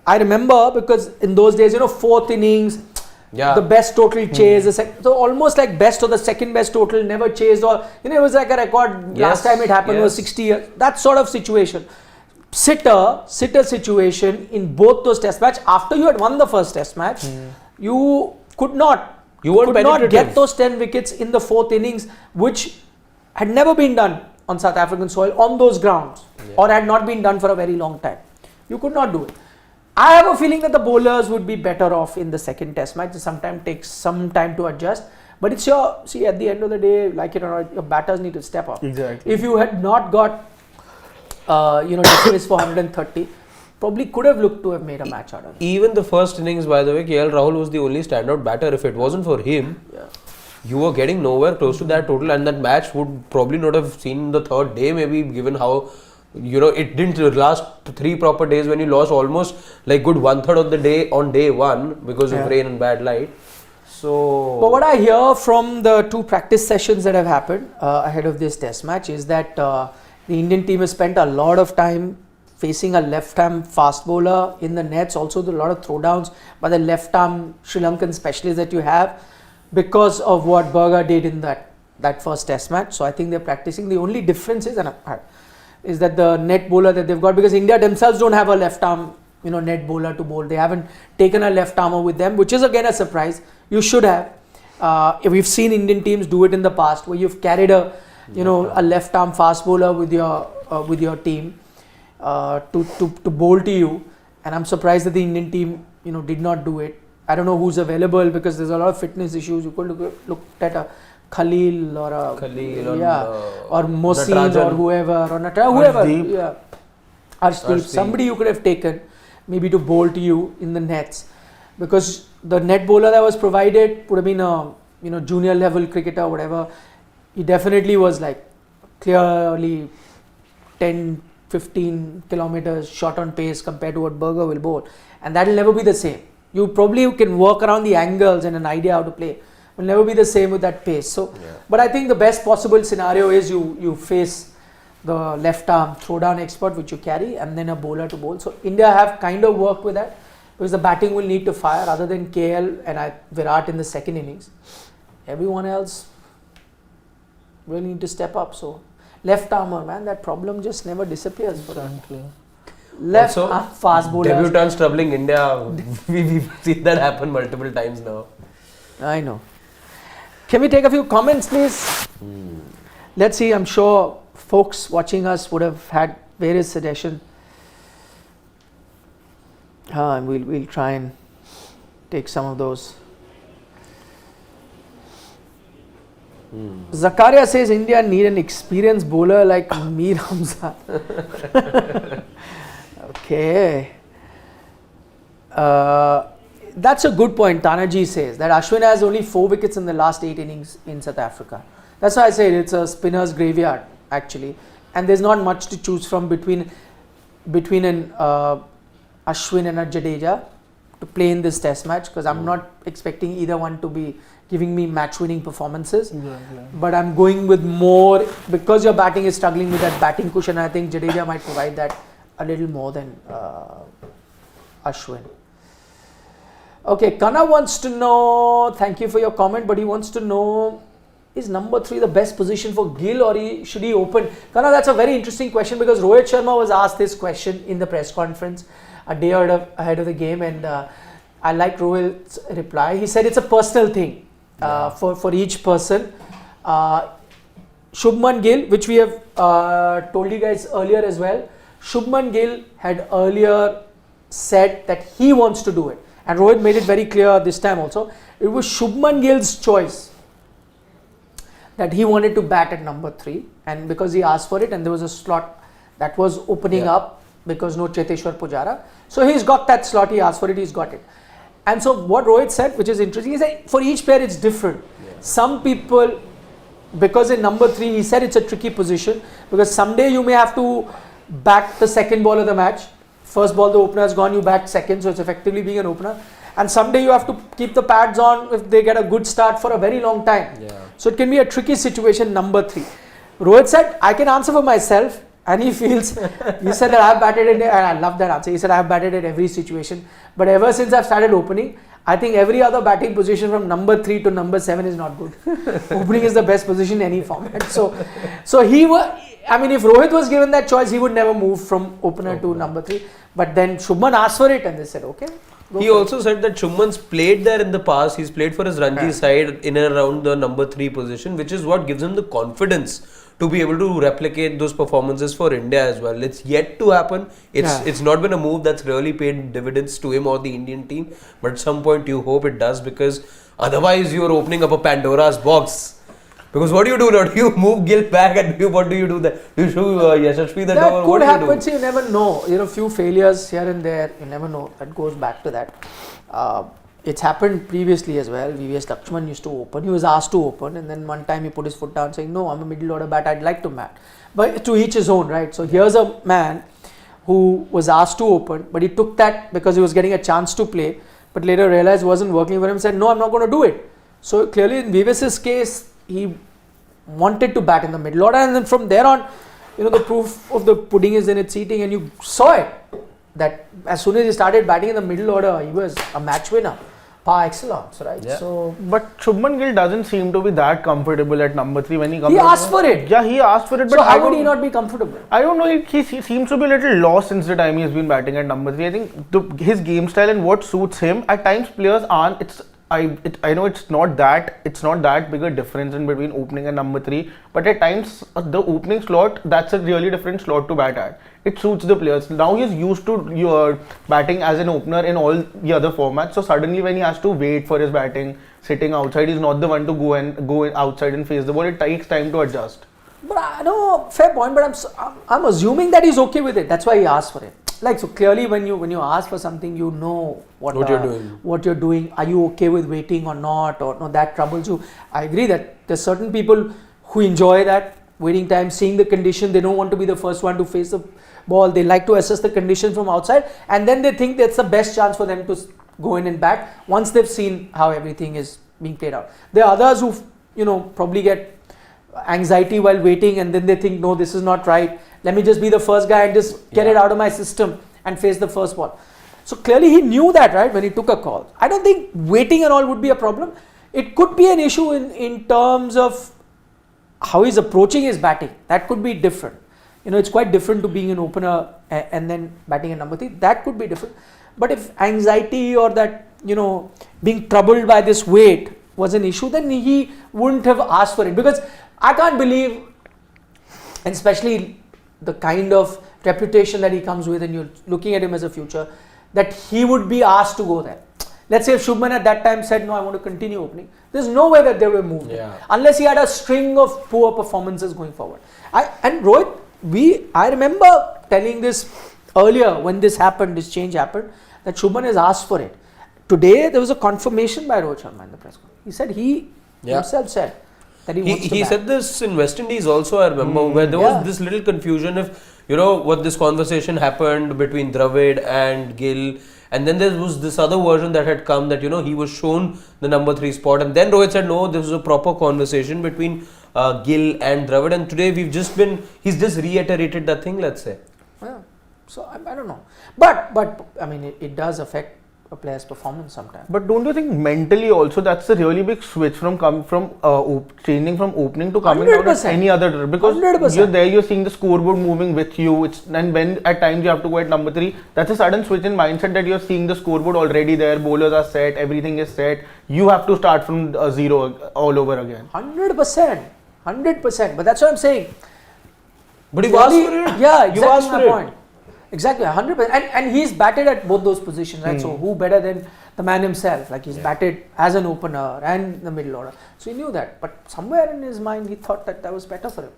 I remember because in those days, 4th innings, the best total chase, so almost like best or the second best total never chased, or it was like a record. Last time it happened was 60 years. That sort of situation. Sitter situation in both those test match. After you had won the first test match, you could not get those 10 wickets in the 4th innings, which had never been done on South African soil on those grounds, or had not been done for a very long time. You could not do it. I have a feeling that the bowlers would be better off in the second test match. It sometimes takes some time to adjust, but it's at the end of the day, like it or not, your batters need to step up. Exactly. If you had not got dismissed for 130, probably could have looked to have made a match out of it. Even the first innings, by the way, KL Rahul was the only standout batter. If it wasn't for him, you were getting nowhere close to that total, and that match would probably not have seen the 3rd day, maybe, given how it didn't last 3 proper days when you lost almost like good 1/3 of the day on day 1 because of rain and bad light. So, but what I hear from the 2 practice sessions that have happened ahead of this test match is that the Indian team has spent a lot of time facing a left-arm fast bowler in the nets. Also, a lot of throwdowns by the left-arm Sri Lankan specialist that you have because of what Berger did in that first test match. So I think they're practicing. The only difference is that the net bowler that they've got, because India themselves don't have a left-arm net bowler to bowl. They haven't taken a left armer with them, which is again a surprise. You should have. We've seen Indian teams do it in the past, where you've carried a left arm fast bowler with your team to bowl to you. And I'm surprised that the Indian team did not do it. I don't know who's available because there's a lot of fitness issues. You could look at a Khalil or or Mohsin or whoever or whoever. Yeah. Arshdeep. Somebody you could have taken maybe to bowl to you in the nets, because the net bowler that was provided would have been a junior level cricketer or whatever. He definitely was like clearly 10-15 kilometers short on pace compared to what Berger will bowl, and that will never be the same. You probably can work around the angles and an idea how to play. Will never be the same with that pace. So, but I think the best possible scenario is you face the left arm throwdown expert which you carry, and then a bowler to bowl. So India have kind of worked with that, because the batting will need to fire other than KL and Virat in the second innings. Everyone else will need to step up. So left armer, man, that problem just never disappears. Left arm fast bowlers. Debutants troubling India. We've seen that happen multiple times now. I know. Can we take a few comments, please? Let's see. I'm sure folks watching us would have had various suggestions. And we'll try and take some of those. Zakaria says India need an experienced bowler like Mir Hamza. Okay. That's a good point. Tanaji says that Ashwin has only 4 wickets in the last 8 innings in South Africa. That's why I said it's a spinner's graveyard actually, and there's not much to choose from between an Ashwin and a Jadeja to play in this test match, because I'm not expecting either one to be giving me match-winning performances. But I'm going with more, because your batting is struggling with that batting cushion. I think Jadeja might provide that a little more than Ashwin. Okay, Kana wants to know, thank you for your comment, but he wants to know, is number 3 the best position for Gill, or should he open? Kana, that's a very interesting question, because Rohit Sharma was asked this question in the press conference a day ahead of the game, and I like Rohit's reply. He said it's a personal thing for each person. Shubman Gill, which we have told you guys earlier as well, Shubman Gill had earlier said that he wants to do it, and Rohit made it very clear this time also. It was Shubman Gill's choice that he wanted to bat at number 3, and because he asked for it, and there was a slot that was opening up because no Cheteshwar Pujara, so he's got that slot. He asked for it, he's got it. And so what Rohit said, which is interesting, he said for each player it's different. Some people, because in number 3 he said it's a tricky position, because someday you may have to bat the second ball of the match. First ball the opener has gone, you bat second, so it's effectively being an opener. And someday you have to keep the pads on if they get a good start for a very long time. So it can be a tricky situation, number 3. Rohit said, I can answer for myself, and he feels, he said that I've batted it, and I love that answer. He said I've batted at every situation, but ever since I've started opening, I think every other batting position from number 3 to number 7 is not good. Opening is the best position in any format. So if Rohit was given that choice, he would never move from opener to number 3. But then Shubman asked for it, and they said, okay. He also said that Shubman's played there in the past. He's played for his Ranji side in and around the number 3 position, which is what gives him the confidence to be able to replicate those performances for India as well. It's yet to happen. It's not been a move that's really paid dividends to him or the Indian team, but at some point you hope it does, because otherwise you're opening up a Pandora's box. Because what do you do now? Do you move Gill back, and what do you do there? Do you show Yashasvi the door? That could happen, so you never know. Few failures here and there, you never know. That goes back to that. It's happened previously as well. VVS Lakshman used to open. He was asked to open, and then one time he put his foot down saying, no, I'm a middle order bat, I'd like to bat. But to each his own, right? So here's a man who was asked to open, but he took that because he was getting a chance to play, but later realized it wasn't working for him, said, no, I'm not going to do it. So clearly in VVS's case, he wanted to bat in the middle order, and then from there on, the proof of the pudding is in its eating, and you saw it, that as soon as he started batting in the middle order, he was a match winner. par excellence, right? Yeah. So But Shubman Gill doesn't seem to be that comfortable at number 3 when he comes. he asked for it. Yeah, he asked for it, but So I how would don't- he not be comfortable? I don't know. He seems to be a little lost since the time he's been batting at number 3. I think his game style and what suits him. At times, players aren't. I know it's not that big a difference in between opening and number 3. But at times, the opening slot, that's a really different slot to bat at. It suits the players. Now he's used to your batting as an opener in all the other formats. So suddenly, when he has to wait for his batting, sitting outside, he's not the one to go outside and face the ball. It takes time to adjust. But I know, fair point. But I'm assuming that he's okay with it. That's why he asked for it. Like, so clearly when you ask for something, you know what you're doing. Are you okay with waiting or not? Or no, that troubles you. I agree that there's certain people who enjoy that waiting time, seeing the condition. They don't want to be the first one to face the ball. They like to assess the condition from outside, and then they think that's the best chance for them to go in and bat once they've seen how everything is being played out. There are others who probably get anxiety while waiting, and then they think, no, this is not right. Let me just be the first guy and just get it out of my system and face the first ball. So clearly he knew that, right, when he took a call. I don't think waiting and all would be a problem. It could be an issue in terms of how he's approaching his batting. That could be different. It's quite different to being an opener and then batting at number 3. That could be different. But if anxiety or that, being troubled by this weight was an issue, then he wouldn't have asked for it. Because I can't believe, and especially the kind of reputation that he comes with, and you're looking at him as a future, that he would be asked to go there. Let's say if Shubman at that time said, no, I want to continue opening, there's no way that they would have moved him, unless he had a string of poor performances going forward. And Rohit, I remember telling this earlier when this change happened, that Shubman has asked for it. Today there was a confirmation by Rohit Sharma in the press conference. He said he himself said that he wants to bat. He said this in West Indies also, I remember, where there was this little confusion if, what this conversation happened between Dravid and Gill, and then there was this other version that had come that, he was shown the number 3 spot, and then Rohit said, no, this was a proper conversation between Gill and Dravid, and today he's just reiterated that thing, let's say. Yeah. So I don't know. But I mean, it does affect a player's performance sometimes. But don't you think mentally also that's a really big switch from changing from opening to coming out as any other, because 100%. You're seeing the scoreboard moving with you, and when at times you have to go at number 3, that's a sudden switch in mindset that you're seeing the scoreboard already there, bowlers are set, everything is set, you have to start from zero all over again. 100%, but that's what I'm saying. But you asked for it. Yeah, exactly you asked my for point. Exactly, 100%. And he's batted at both those positions, right? So who better than the man himself? Like, he's batted as an opener and the middle order. So he knew that. But somewhere in his mind, he thought that was better for him.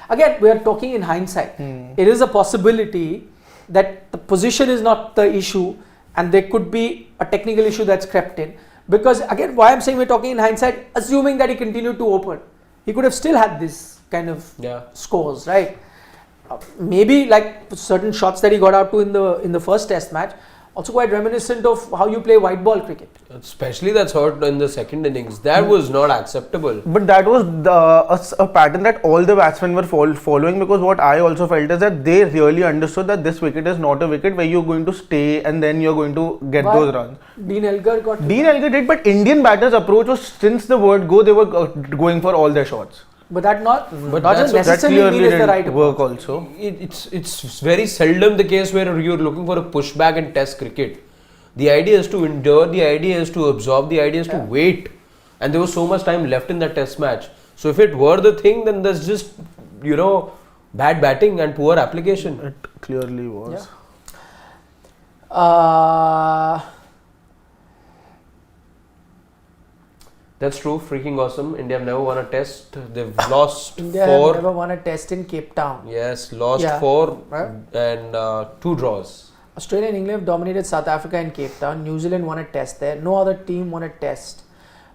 Again, we are talking in hindsight. It is a possibility that the position is not the issue and there could be a technical issue that's crept in. Because again, why I'm saying we're talking in hindsight, assuming that he continued to open, he could have still had this kind of scores, right? Maybe like certain shots that he got out to in the first test match, also quite reminiscent of how you play white ball cricket. Especially that's hurt in the second innings. That was not acceptable. But that was a pattern that all the batsmen were following, because what I also felt is that they really understood that this wicket is not a wicket where you're going to stay and then you're going to get those runs. Dean Elgar did, but Indian batters' approach was, since the word go, they were going for all their shots. But that doesn't That necessarily clearly mean it's the right didn't work also. It's very seldom the case where you're looking for a pushback in test cricket. The idea is to endure, the idea is to absorb, the idea is to wait. And there was so much time left in that test match. So if it were the thing, then there's just, bad batting and poor application. It clearly was. That's true, freaking awesome. India have never won a test. They've lost India 4. have never won a test in Cape Town. Yes, lost 4 and 2 draws. Australia and England have dominated South Africa in Cape Town. New Zealand won a test there. No other team won a test.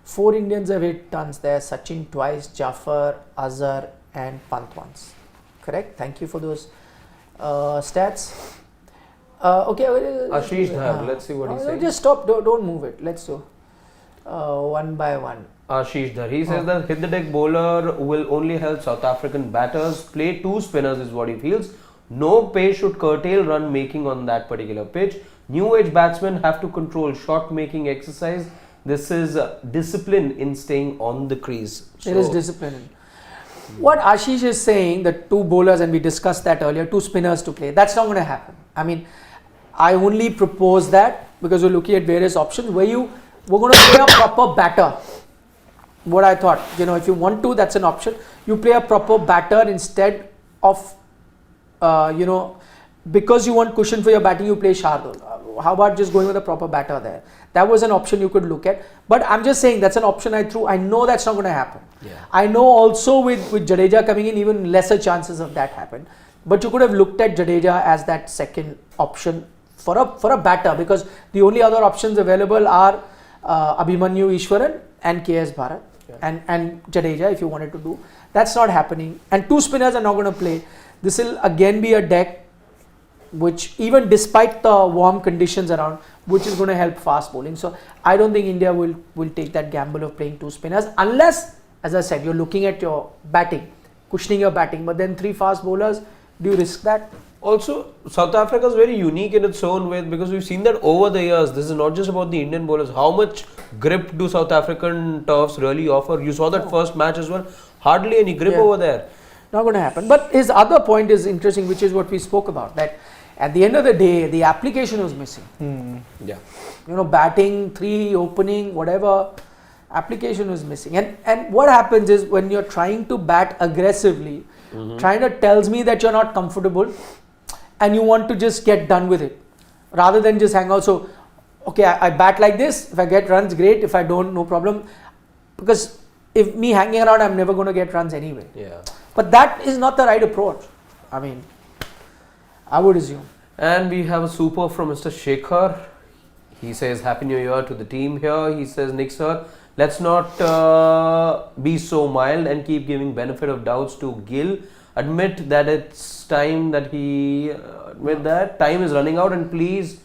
4 Indians have hit tons there. Sachin twice, Jafar, Azhar and Pant once. Correct? Thank you for those stats. Okay. Ashish Dhar, let's see what he's saying. Just stop. Don't move it. Let's do one by one. Ashish Dhar, he says that hit the deck bowler will only help South African batters. Play 2 spinners is what he feels. No pace should curtail run making on that particular pitch. New age batsmen have to control shot making exercise this is discipline in staying on the crease. There is discipline. What Ashish is saying, the two bowlers, and we discussed that earlier, two spinners to play, that's not going to happen. I mean, I only propose that because we're looking at various options where we're going to play a proper batter. What I thought, if you want to, that's an option. You play a proper batter instead of, because you want cushion for your batting, you play Shardul. How about just going with a proper batter there? That was an option you could look at. But I'm just saying that's an option I threw. I know that's not going to happen. Yeah. I know also with Jadeja coming in, even lesser chances of that happen. But you could have looked at Jadeja as that second option for a batter, because the only other options available are Abhimanyu Ishwaran and KS Bharat. Yeah. And Jadeja, if you wanted to do. That's not happening. And two spinners are not going to play. This will again be a deck which, even despite the warm conditions around, which is going to help fast bowling. So I don't think India will take that gamble of playing two spinners, unless, as I said, you're looking at your batting, cushioning your batting, but then three fast bowlers, do you risk that? Also, South Africa is very unique in its own way, because we've seen that over the years. This is not just about the Indian bowlers. How much grip do South African turfs really offer? You saw that first match as well. Hardly any grip over there. Not going to happen. But his other point is interesting, which is what we spoke about, that at the end of the day, the application was missing. Yeah. Batting, three, opening, whatever, application was missing. And what happens is, when you're trying to bat aggressively, trying to tells me that you're not comfortable and you want to just get done with it rather than just hang out. So, okay, I bat like this. If I get runs, great. If I don't, no problem. Because if me hanging around, I'm never going to get runs anyway. Yeah. But that is not the right approach. I mean, I would assume. And we have a super from Mr. Shekhar. He says, Happy New Year to the team here. He says, Nick sir, let's not be so mild and keep giving benefit of doubts to Gill. Admit that it's time that time is running out, and please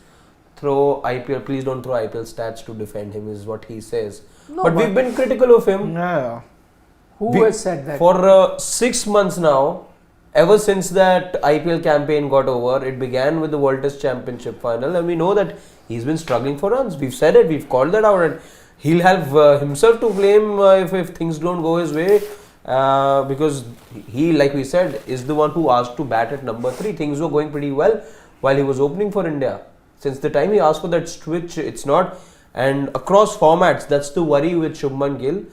don't throw IPL stats to defend him, is what he says. No, but we've been critical of him. Yeah. Who has said that? For 6 months now, ever since that IPL campaign got over, it began with the World Test Championship final, and we know that he's been struggling for runs. We've said it, we've called that out, and he'll have himself to blame if things don't go his way, because he, like we said, is the one who asked to bat at number 3. Things were going pretty well while he was opening for India. Since the time he asked for that switch, it's not. And across formats, that's the worry with Shubman Gill.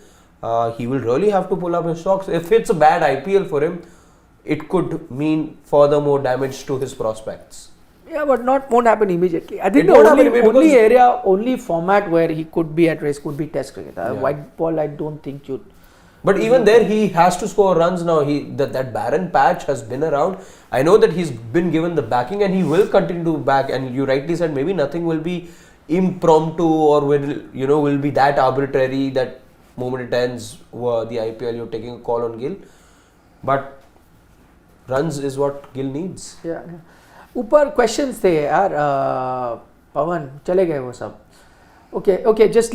He will really have to pull up his socks. If it's a bad IPL for him, it could mean furthermore damage to his prospects. Yeah, but won't happen immediately. I think the only format where he could be at risk would be Test cricket. White ball, I don't think you'd. But even there, he has to score runs now. That barren patch has been around. I know that he's been given the backing, and he will continue to back. And you rightly said, maybe nothing will be impromptu or will be that arbitrary that moment it ends the IPL, you're taking a call on Gill. But runs is what Gill needs. Yeah. ऊपर questions थे यार, पवन चले गए वो सब. Okay just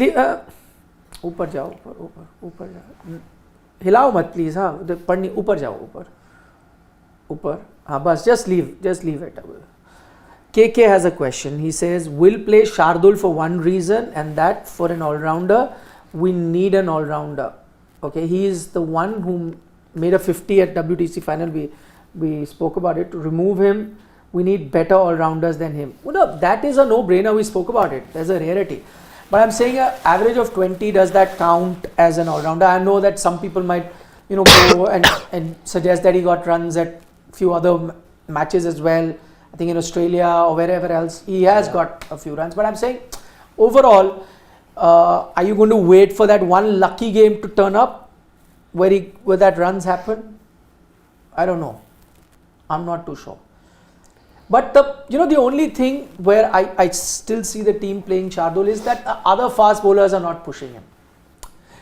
ऊपर जाओ, ऊपर जाओ, हिलाओ मत प्लीज. हाँ, पढ़नी, ऊपर जाओ, ऊपर. हाँ बस, just leave it. KK has a question. He says, will play Shardul for one reason, and that for an all-rounder, we need an all-rounder. Okay, he is the one who made a 50 at WTC final. We spoke about it. To remove him, we need better all-rounders than him. That is a no-brainer. We spoke about it. There's a rarity. But I'm saying an average of 20, does that count as an all-rounder? I know that some people might, go and suggest that he got runs at few other matches as well. I think in Australia or wherever else, he has got a few runs. But I'm saying, overall, are you going to wait for that one lucky game to turn up where that runs happen? I don't know. I'm not too sure. But the only thing where I still see the team playing Shardul is that other fast bowlers are not pushing him.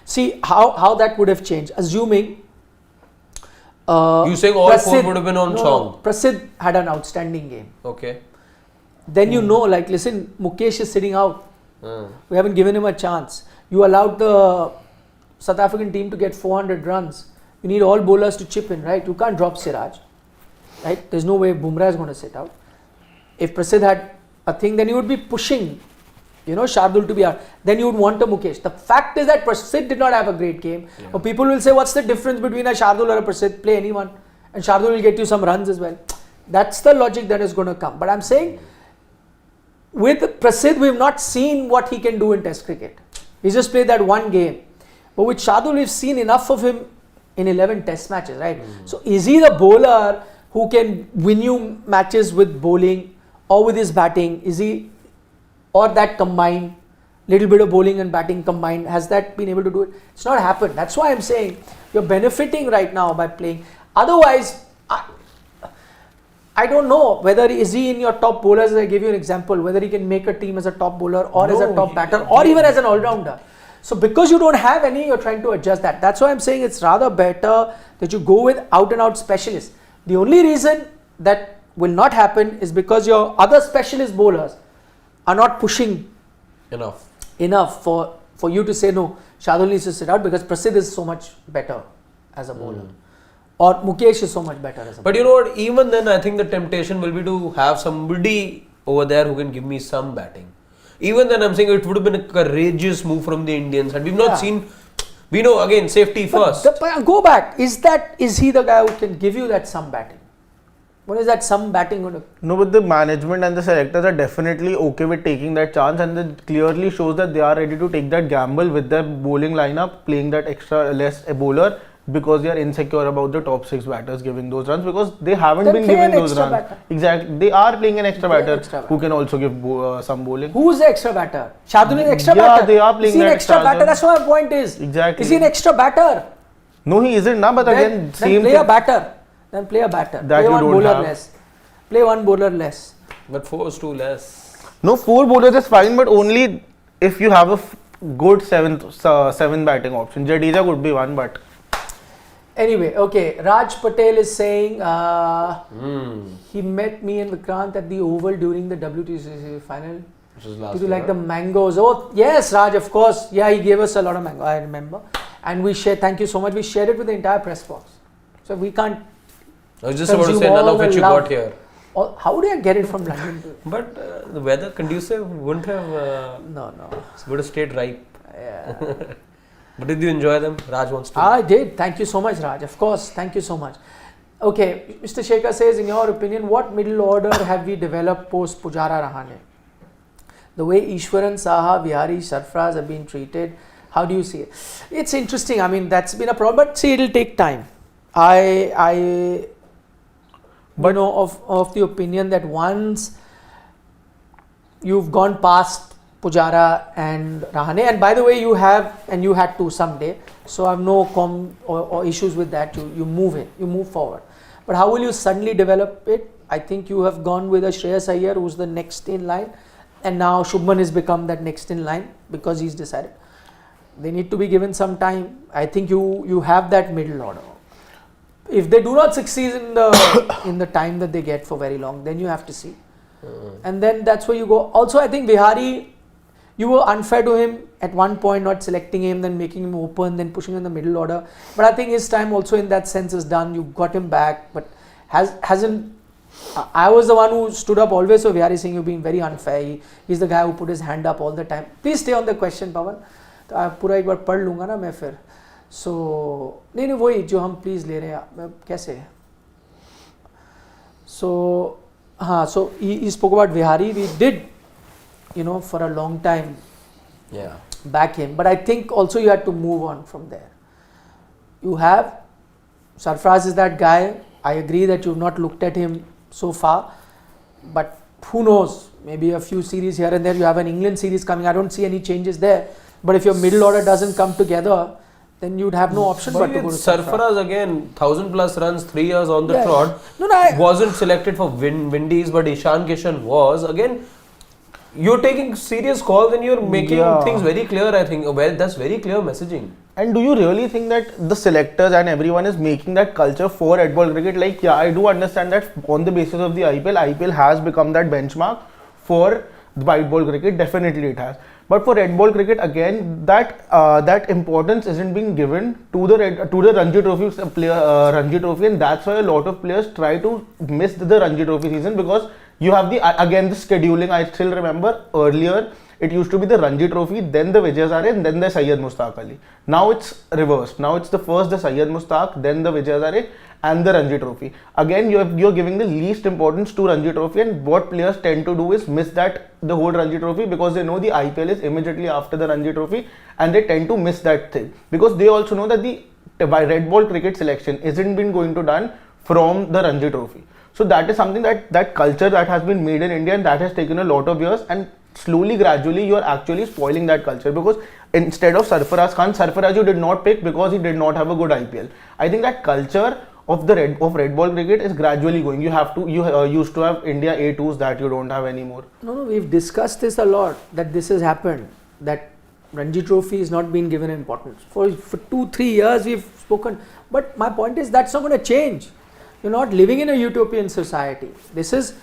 See how that would have changed. Assuming you saying all Prasidh, 4 would have been on Chong. Prasidh had an outstanding game. Okay. Then listen, Mukesh is sitting out. We haven't given him a chance. You allowed the South African team to get 400 runs. You need all bowlers to chip in, right? You can't drop Siraj. Right? There's no way Bumrah is going to sit out. If Prasidh had a thing, then he would be pushing Shardul to be out, then you would want a Mukesh. The fact is that Prasidh did not have a great game. Yeah. Or people will say, what's the difference between a Shardul or a Prasidh? Play anyone. And Shardul will get you some runs as well. That's the logic that is going to come. But I'm saying, with Prasidh, we've not seen what he can do in Test cricket. He's just played that one game. But with Shardul, we've seen enough of him in 11 Test matches, right? So is he the bowler who can win you matches with bowling or with his batting? Is he, or that combined, little bit of bowling and batting combined, has that been able to do it? It's not happened. That's why I'm saying you're benefiting right now by playing. Otherwise, I don't know whether is he in your top bowlers. I give you an example, whether he can make a team as a top bowler or as a top batter or even as an all-rounder. So because you don't have any, you're trying to adjust that. That's why I'm saying it's rather better that you go with out-and-out specialists. The only reason that will not happen is because your other specialist bowlers are not pushing enough for you to say no, Shardul needs to sit out because Prasidh is so much better as a bowler. Or Mukesh is so much better as a bowler. But you know what, even then I think the temptation will be to have somebody over there who can give me some batting. Even then I'm saying it would have been a courageous move from the Indians and we've not seen, we know again safety first. Go back, is he the guy who can give you that some batting? What is that some batting going to? No, but the management and the selectors are definitely okay with taking that chance, and it clearly shows that they are ready to take that gamble with their bowling lineup, playing that extra less a bowler because they are insecure about the top 6 batters giving those runs because they haven't been giving those runs. Batter. Exactly, they are playing an extra batter who can also give some bowling. Who's the extra batter? Shardul is extra batter. Yeah, they are playing is he an extra batter? That's what my point is. Exactly. Is he an extra batter? No, he isn't. But then play a batter. Then play a batter. That play you one don't bowler have. less. Play one bowler less. But 4 is too less. No, 4 bowlers is fine, but only if you have a good 7 batting option. Jadeja could be one, but anyway, okay. Raj Patel is saying he met me and Vikrant at the Oval during the WTCC final. Which was last Did you year, like the mangoes? Oh yes, Raj, of course. Yeah, he gave us a lot of mango. I remember. And we shared. Thank you so much. We shared it with the entire press box. So we can't. I was just about to say none of which you got here. How did I get it from London? But the weather conducive wouldn't have. No. It would have stayed ripe. Yeah. But did you enjoy them? Raj wants to. I did. Thank you so much, Raj. Of course. Thank you so much. Okay, Mr. Shekhar says, in your opinion, what middle order have we developed post Pujara Rahane? The way Ishwaran, Saha, Vihari, Sarfraz have been treated, how do you see it? It's interesting. I mean, that's been a problem, but see, it'll take time. But of the opinion that once you've gone past Pujara and Rahane, and by the way, you had to someday, so I have no or issues with that. You move forward. But how will you suddenly develop it? I think you have gone with a Shreyas Iyer, who's the next in line, and now Shubman has become that next in line because he's decided. They need to be given some time. I think you have that middle order. If they do not succeed in the time that they get for very long, then you have to see. And then that's where you go. Also, I think Vihari, you were unfair to him at one point, not selecting him, then making him open, then pushing him in the middle order. But I think his time also in that sense is done. You got him back, but hasn't. I was the one who stood up always for Vihari, saying you're being very unfair. He's the guy who put his hand up all the time. Please stay on the question, Pawan. तो आप पूरा एक बार पढ़ लूँगा ना मैं फिर. So नहीं वही जो हम प्लीज ले रहे हैं कैसे. So so he spoke about Vihari. We did, for a long time, back him. But I think also you had to move on from there. You have Sarfraz is that guy. I agree that you've not looked at him so far, but who knows? Maybe a few series here and there. You have an England series coming. I don't see any changes there. But if your middle order doesn't come together, then you'd have no option but to go to Sarfaraz again, 1,000+ runs, 3 years on the trot. Wasn't selected for Windies, but Ishan Kishan was. Again, you're taking serious calls and you're making things very clear, I think. Well, that's very clear messaging. And do you really think that the selectors and everyone is making that culture for red ball cricket? Like, I do understand that on the basis of the IPL has become that benchmark for the white ball cricket. Definitely it has. But for red ball cricket, again, that importance isn't being given to the Ranji Trophy, and that's why a lot of players try to miss the Ranji Trophy season because you have the scheduling. I still remember earlier it used to be the Ranji Trophy, then the Vijay Hazare, and then the Syed Mushtaq Ali. Now it's reversed. Now it's the Syed Mushtaq, then the Vijay Hazare, and the Ranji Trophy. Again, you're giving the least importance to Ranji Trophy, and what players tend to do is miss the whole Ranji Trophy, because they know the IPL is immediately after the Ranji Trophy, and they tend to miss that thing because they also know that the red ball cricket selection isn't been going to done from the Ranji Trophy. So that is something that culture that has been made in India, and that has taken a lot of years, and slowly, gradually, you are actually spoiling that culture, because instead of Sarfaraz Khan, Sarfaraz you did not pick because he did not have a good IPL. I think that culture of red ball cricket is gradually going. You used to have India A2s that you don't have anymore. No, we've discussed this a lot, that this has happened, that Ranji Trophy is not being given importance. For 2-3 years we've spoken, but my point is that's not going to change. You're not living in a utopian society. This is,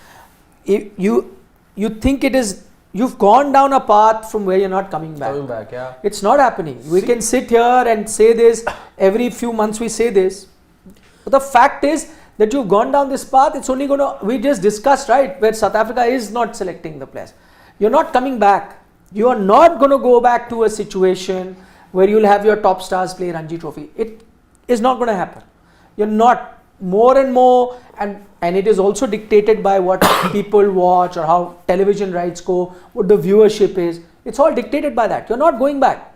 you think it is, you've gone down a path from where you're not coming back. Coming back, yeah. It's not happening. We can sit here and say this, every few months we say this. But the fact is that you've gone down this path, it's only going to, we just discussed, right, where South Africa is not selecting the players. You're not coming back. You are not going to go back to a situation where you'll have your top stars play Ranji Trophy. It is not going to happen. You're not. More and more, and it is also dictated by what people watch or how television rights go, what the viewership is. It's all dictated by that. You're not going back.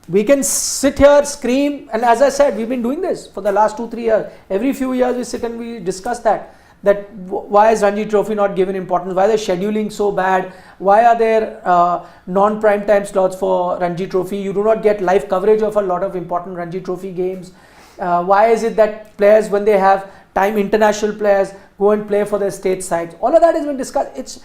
We can sit here, scream, and as I said, we've been doing this for the last 2-3 years. Every few years we sit and we discuss that why is Ranji Trophy not given importance? Why is the scheduling so bad? Why are there non-prime time slots for Ranji Trophy? You do not get live coverage of a lot of important Ranji Trophy games. Why is it that players, when they have time, international players go and play for their state sides? All of that has been discussed.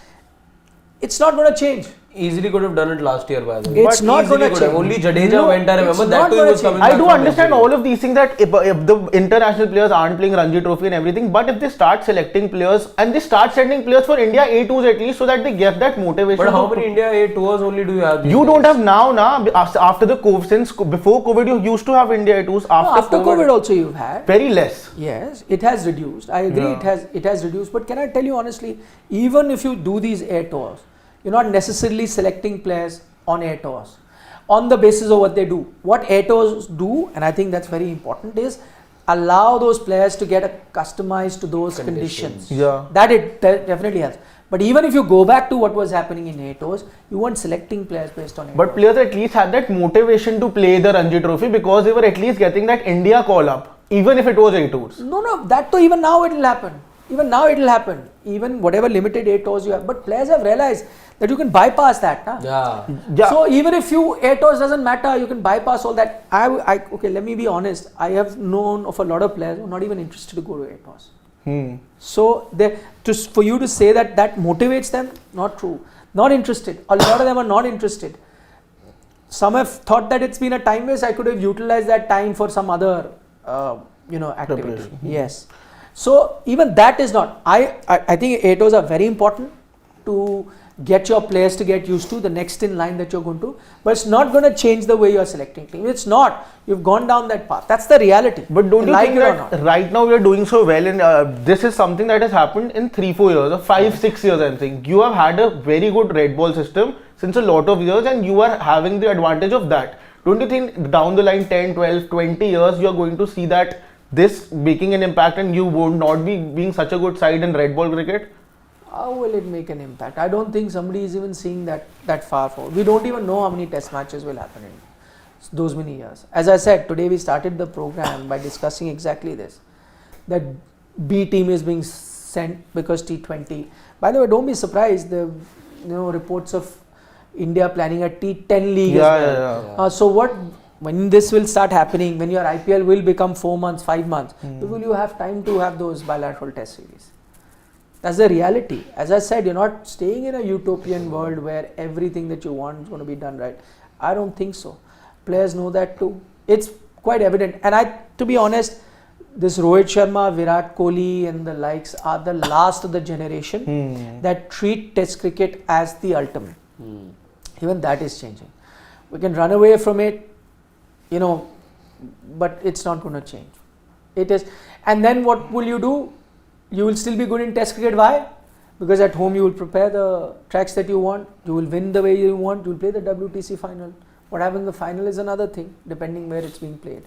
It's not going to change. Easily could have done it last year, by the way. It's not going to change. Only Jadeja went, I remember that too, he was coming back. I do understand all of these things, that if the international players aren't playing Ranji Trophy and everything, but if they start selecting players and they start sending players for India A2s at least, so that they get that motivation. But how many India A2s only do you have? You don't have now, after the COVID, since before COVID you used to have India A2s. After COVID also you've had. Very less. Yes, it has reduced. I agree, it has reduced. But can I tell you honestly, even if you do these air tours, you're not necessarily selecting players on air tours on the basis of what they do. What air tours do, and I think that's very important, is allow those players to get customized to those conditions. Yeah. That definitely helps. But even if you go back to what was happening in air tours, you weren't selecting players based on air But tours. players at least had that motivation to play the Ranji Trophy, because they were at least getting that India call up, even if it was A2s. No, that too, even now it will happen. Even whatever limited air tours you have. But players have realized that you can bypass that. Yeah. So even if air tours doesn't matter, you can bypass all that. Okay, let me be honest. I have known of a lot of players who are not even interested to go to air tours. So for you to say that motivates them, not true. Not interested. A lot of them are not interested. Some have thought that it's been a time waste. I could have utilized that time for some other activity. Yes. So even that is not. I think air tours are very important to get your players to get used to the next in line that you're going to, but it's not going to change the way you're selecting teams. It's not. You've gone down that path. That's the reality. But don't you think that right now we are doing so well, and this is something that has happened in 3-4 years or 5-6 years, I think. You have had a very good red ball system since a lot of years, and you are having the advantage of that. Don't you think down the line 10, 12, 20 years you are going to see that this making an impact and you would not be being such a good side in red ball cricket? How will it make an impact? I don't think somebody is even seeing that far forward. We don't even know how many test matches will happen in those many years. As I said, today we started the program by discussing exactly this. That B team is being sent because T20. By the way, don't be surprised. The reports of India planning a T10 league as well. So when this will start happening, when your IPL will become 4 months, 5 months, will you have time to have those bilateral test series? That's the reality. As I said, you're not staying in a utopian world where everything that you want is going to be done right. I don't think so. Players know that too. It's quite evident. And to be honest, this Rohit Sharma, Virat Kohli and the likes are the last of the generation that treat test cricket as the ultimate. Even that is changing. We can run away from it, but it's not going to change. It is. And then what will you do? You will still be good in test cricket. Why? Because at home you will prepare the tracks that you want, you will win the way you want, you will play the WTC final. What happens in the final is another thing, depending where it's being played.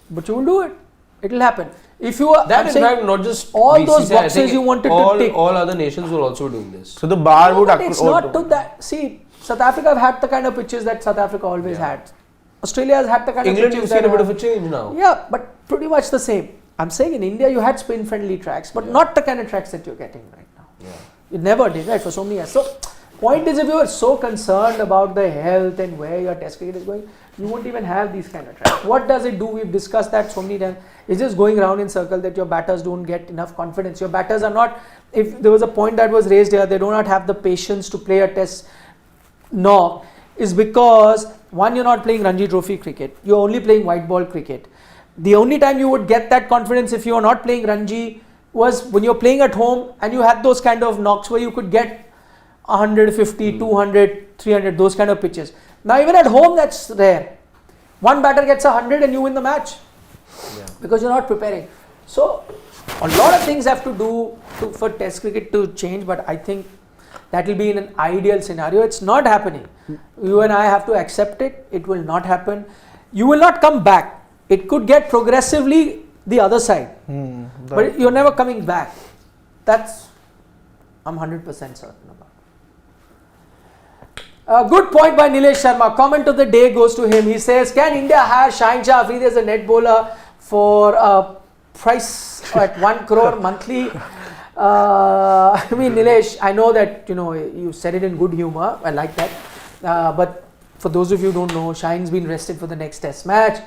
But you will do it. It will happen. If you are that in fact not just all BCCI, those I boxes think you wanted all, to tick. all other nations were also doing this. So the bar No, would. but it's not to that. See, South Africa have had the kind of pitches that South Africa always had. Australia has had the kind England, of you've pitches seen a that bit of a change now. Yeah, but pretty much the same. I'm saying in India you had spin-friendly tracks, but not the kind of tracks that you're getting right now. Yeah. You never did, right, for so many years. So, point is, if you are so concerned about the health and where your test cricket is going, you won't even have these kind of tracks. What does it do? We've discussed that so many times. It's just going around in circle that your batters don't get enough confidence. Your batters are not, if there was a point that was raised here, they do not have the patience to play a test knock, is because, one, you're not playing Ranji Trophy cricket. You're only playing white ball cricket. The only time you would get that confidence if you are not playing Ranji was when you're playing at home and you had those kind of knocks where you could get 150, 200, 300, those kind of pitches. Now even at home that's rare. One batter gets 100 and you win the match because you're not preparing. So a lot of things have to do for test cricket to change, but I think that will be in an ideal scenario. It's not happening. You and I have to accept it. It will not happen. You will not come back. It could get progressively the other side, but you're never coming back. That's I'm 100% certain about. A good point by Nilesh Sharma. Comment of the day goes to him. He says, "Can India hire Shaheen Shah Afridi as a net bowler for a price at 1 crore monthly?" I mean, Nilesh, I know that you said it in good humor. I like that. But for those of you who don't know, Shaheen's been rested for the next Test match.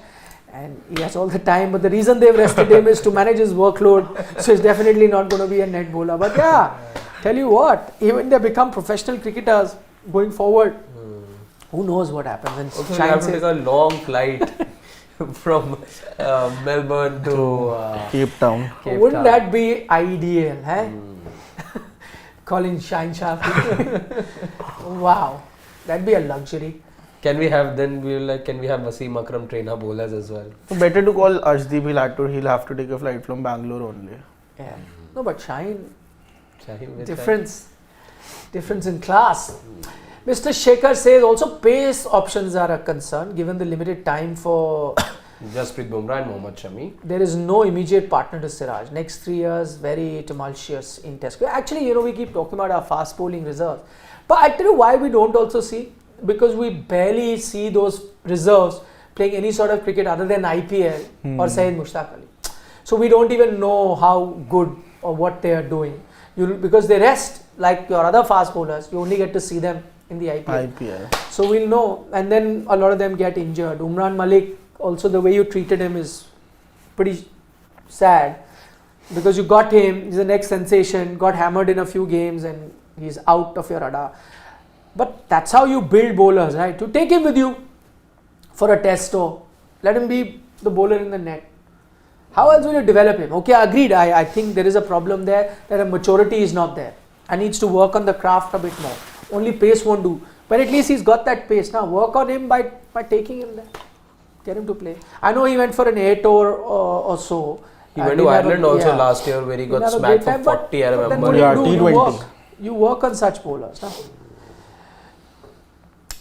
And he has all the time, but the reason they've rested him is to manage his workload. So he's definitely not going to be a net bowler. But yeah, tell you what, even they become professional cricketers going forward, who knows what happens. And also, you have to take a long flight from Melbourne to Cape Town. Wouldn't that be ideal? Calling Shaheen Shah. Wow, that'd be a luxury. Can we have Wasim Akram trainer bowlers as well? So better to call Arshdeep. He'll have to take a flight from Bangalore only. Yeah. No, but Shaheen, with difference in class. Mr. Shekhar says also pace options are a concern given the limited time for Jasprit Bumrah and Mohammad Shami. There is no immediate partner to Siraj. Next 3 years, very tumultuous in test. Actually, we keep talking about our fast bowling reserves. But I tell you why we don't also see. Because we barely see those reserves playing any sort of cricket other than IPL or Syed Mushtaq Ali. So we don't even know how good or what they are doing. Because they rest like your other fast bowlers, you only get to see them in the IPL. So we'll know. And then a lot of them get injured. Umran Malik, also the way you treated him is pretty sad. Because you got him, he's the next sensation, got hammered in a few games and he's out of your radar. But that's how you build bowlers, right? To take him with you for a test or let him be the bowler in the net. How else will you develop him? Okay, agreed. I think there is a problem there, that a maturity is not there and needs to work on the craft a bit more. Only pace won't do. But at least he's got that pace. Now work on him by taking him there. Get him to play. I know he went for an A tour or so. He went to Ireland also last year where he got smacked for 40, I remember. You work on such bowlers. Huh?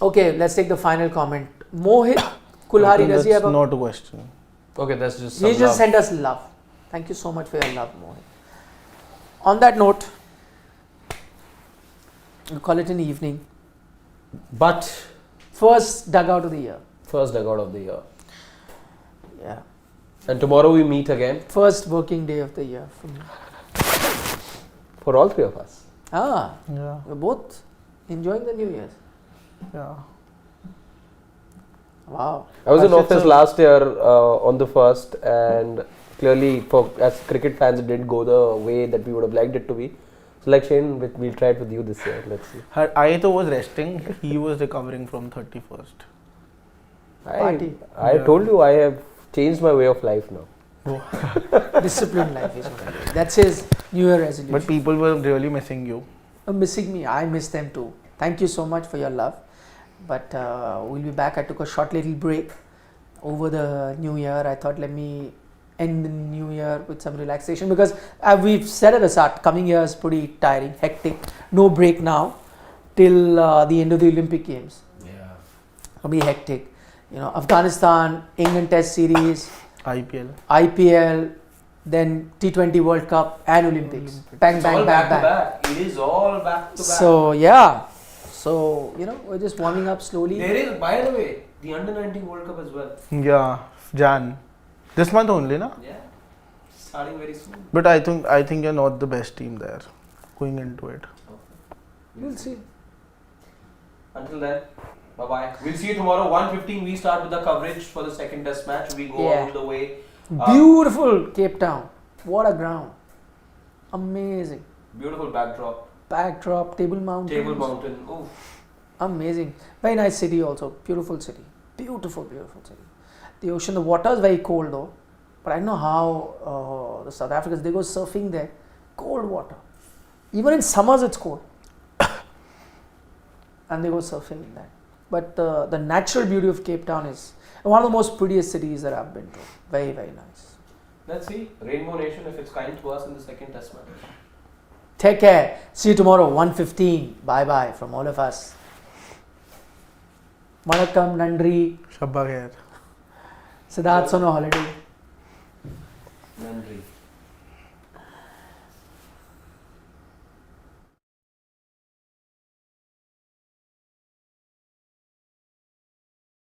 Okay, let's take the final comment. Mohit Kulhari, does he have not a question. Okay, that's just he just sent us love. Thank you so much for your love, Mohit. On that note, we'll call it an evening. But first dugout of the year. Yeah. And tomorrow we meet again. First working day of the year. For all three of us. Yeah. We're both enjoying the New Year's. Yeah. Wow. I was in office last year on the first, and clearly as cricket fans it didn't go the way that we would have liked it to be. So like Shane, we'll try it with you this year. Let's see. Ayatho was resting. He was recovering from 31st. I told you I have changed my way of life now. Disciplined life is what I do. That's his New Year resolution. But people were really missing you. Missing me. I miss them too. Thank you so much for your love. But we'll be back. I took a short little break over the New Year. I thought let me end the new year with some relaxation, because we've said at the start, coming year is pretty tiring, hectic. No break now till the end of the Olympic Games. Yeah. It'll be hectic. You know, Afghanistan, England Test Series, IPL. then T20 World Cup and Olympics. Bang, It's bang, all bang, back to bang. back. It is all back to back. So yeah, so you know, we're just warming up slowly. There is, by the way, the under 19 World Cup as well. Yeah, Jan. This month only, na? Yeah. Starting very soon. But I think you're not the best team there going into it. We'll see. Until then, bye bye. We'll see you tomorrow. 1:15. We start with the coverage for the second Test match. We go Yeah. all the way. Beautiful Cape Town. What a ground. Amazing. Beautiful backdrop. Backdrop, Table Mountain. Table Mountain. Oh. Amazing. Very nice city also. Beautiful city. Beautiful, beautiful city. The ocean, the water is very cold though. But I don't know how the South Africans, they go surfing there. Cold water. Even in summers it's cold. And they go surfing in that. But the natural beauty of Cape Town is one of the most prettiest cities that I've been to. Very, very nice. Let's see. Rainbow Nation, if it's kind to us in the second Test match. Take care. See you tomorrow, 1:15. Bye-bye from all of us. Vanakkam, Nandri. Shabba khair. Siddharth's on a holiday. Nandri.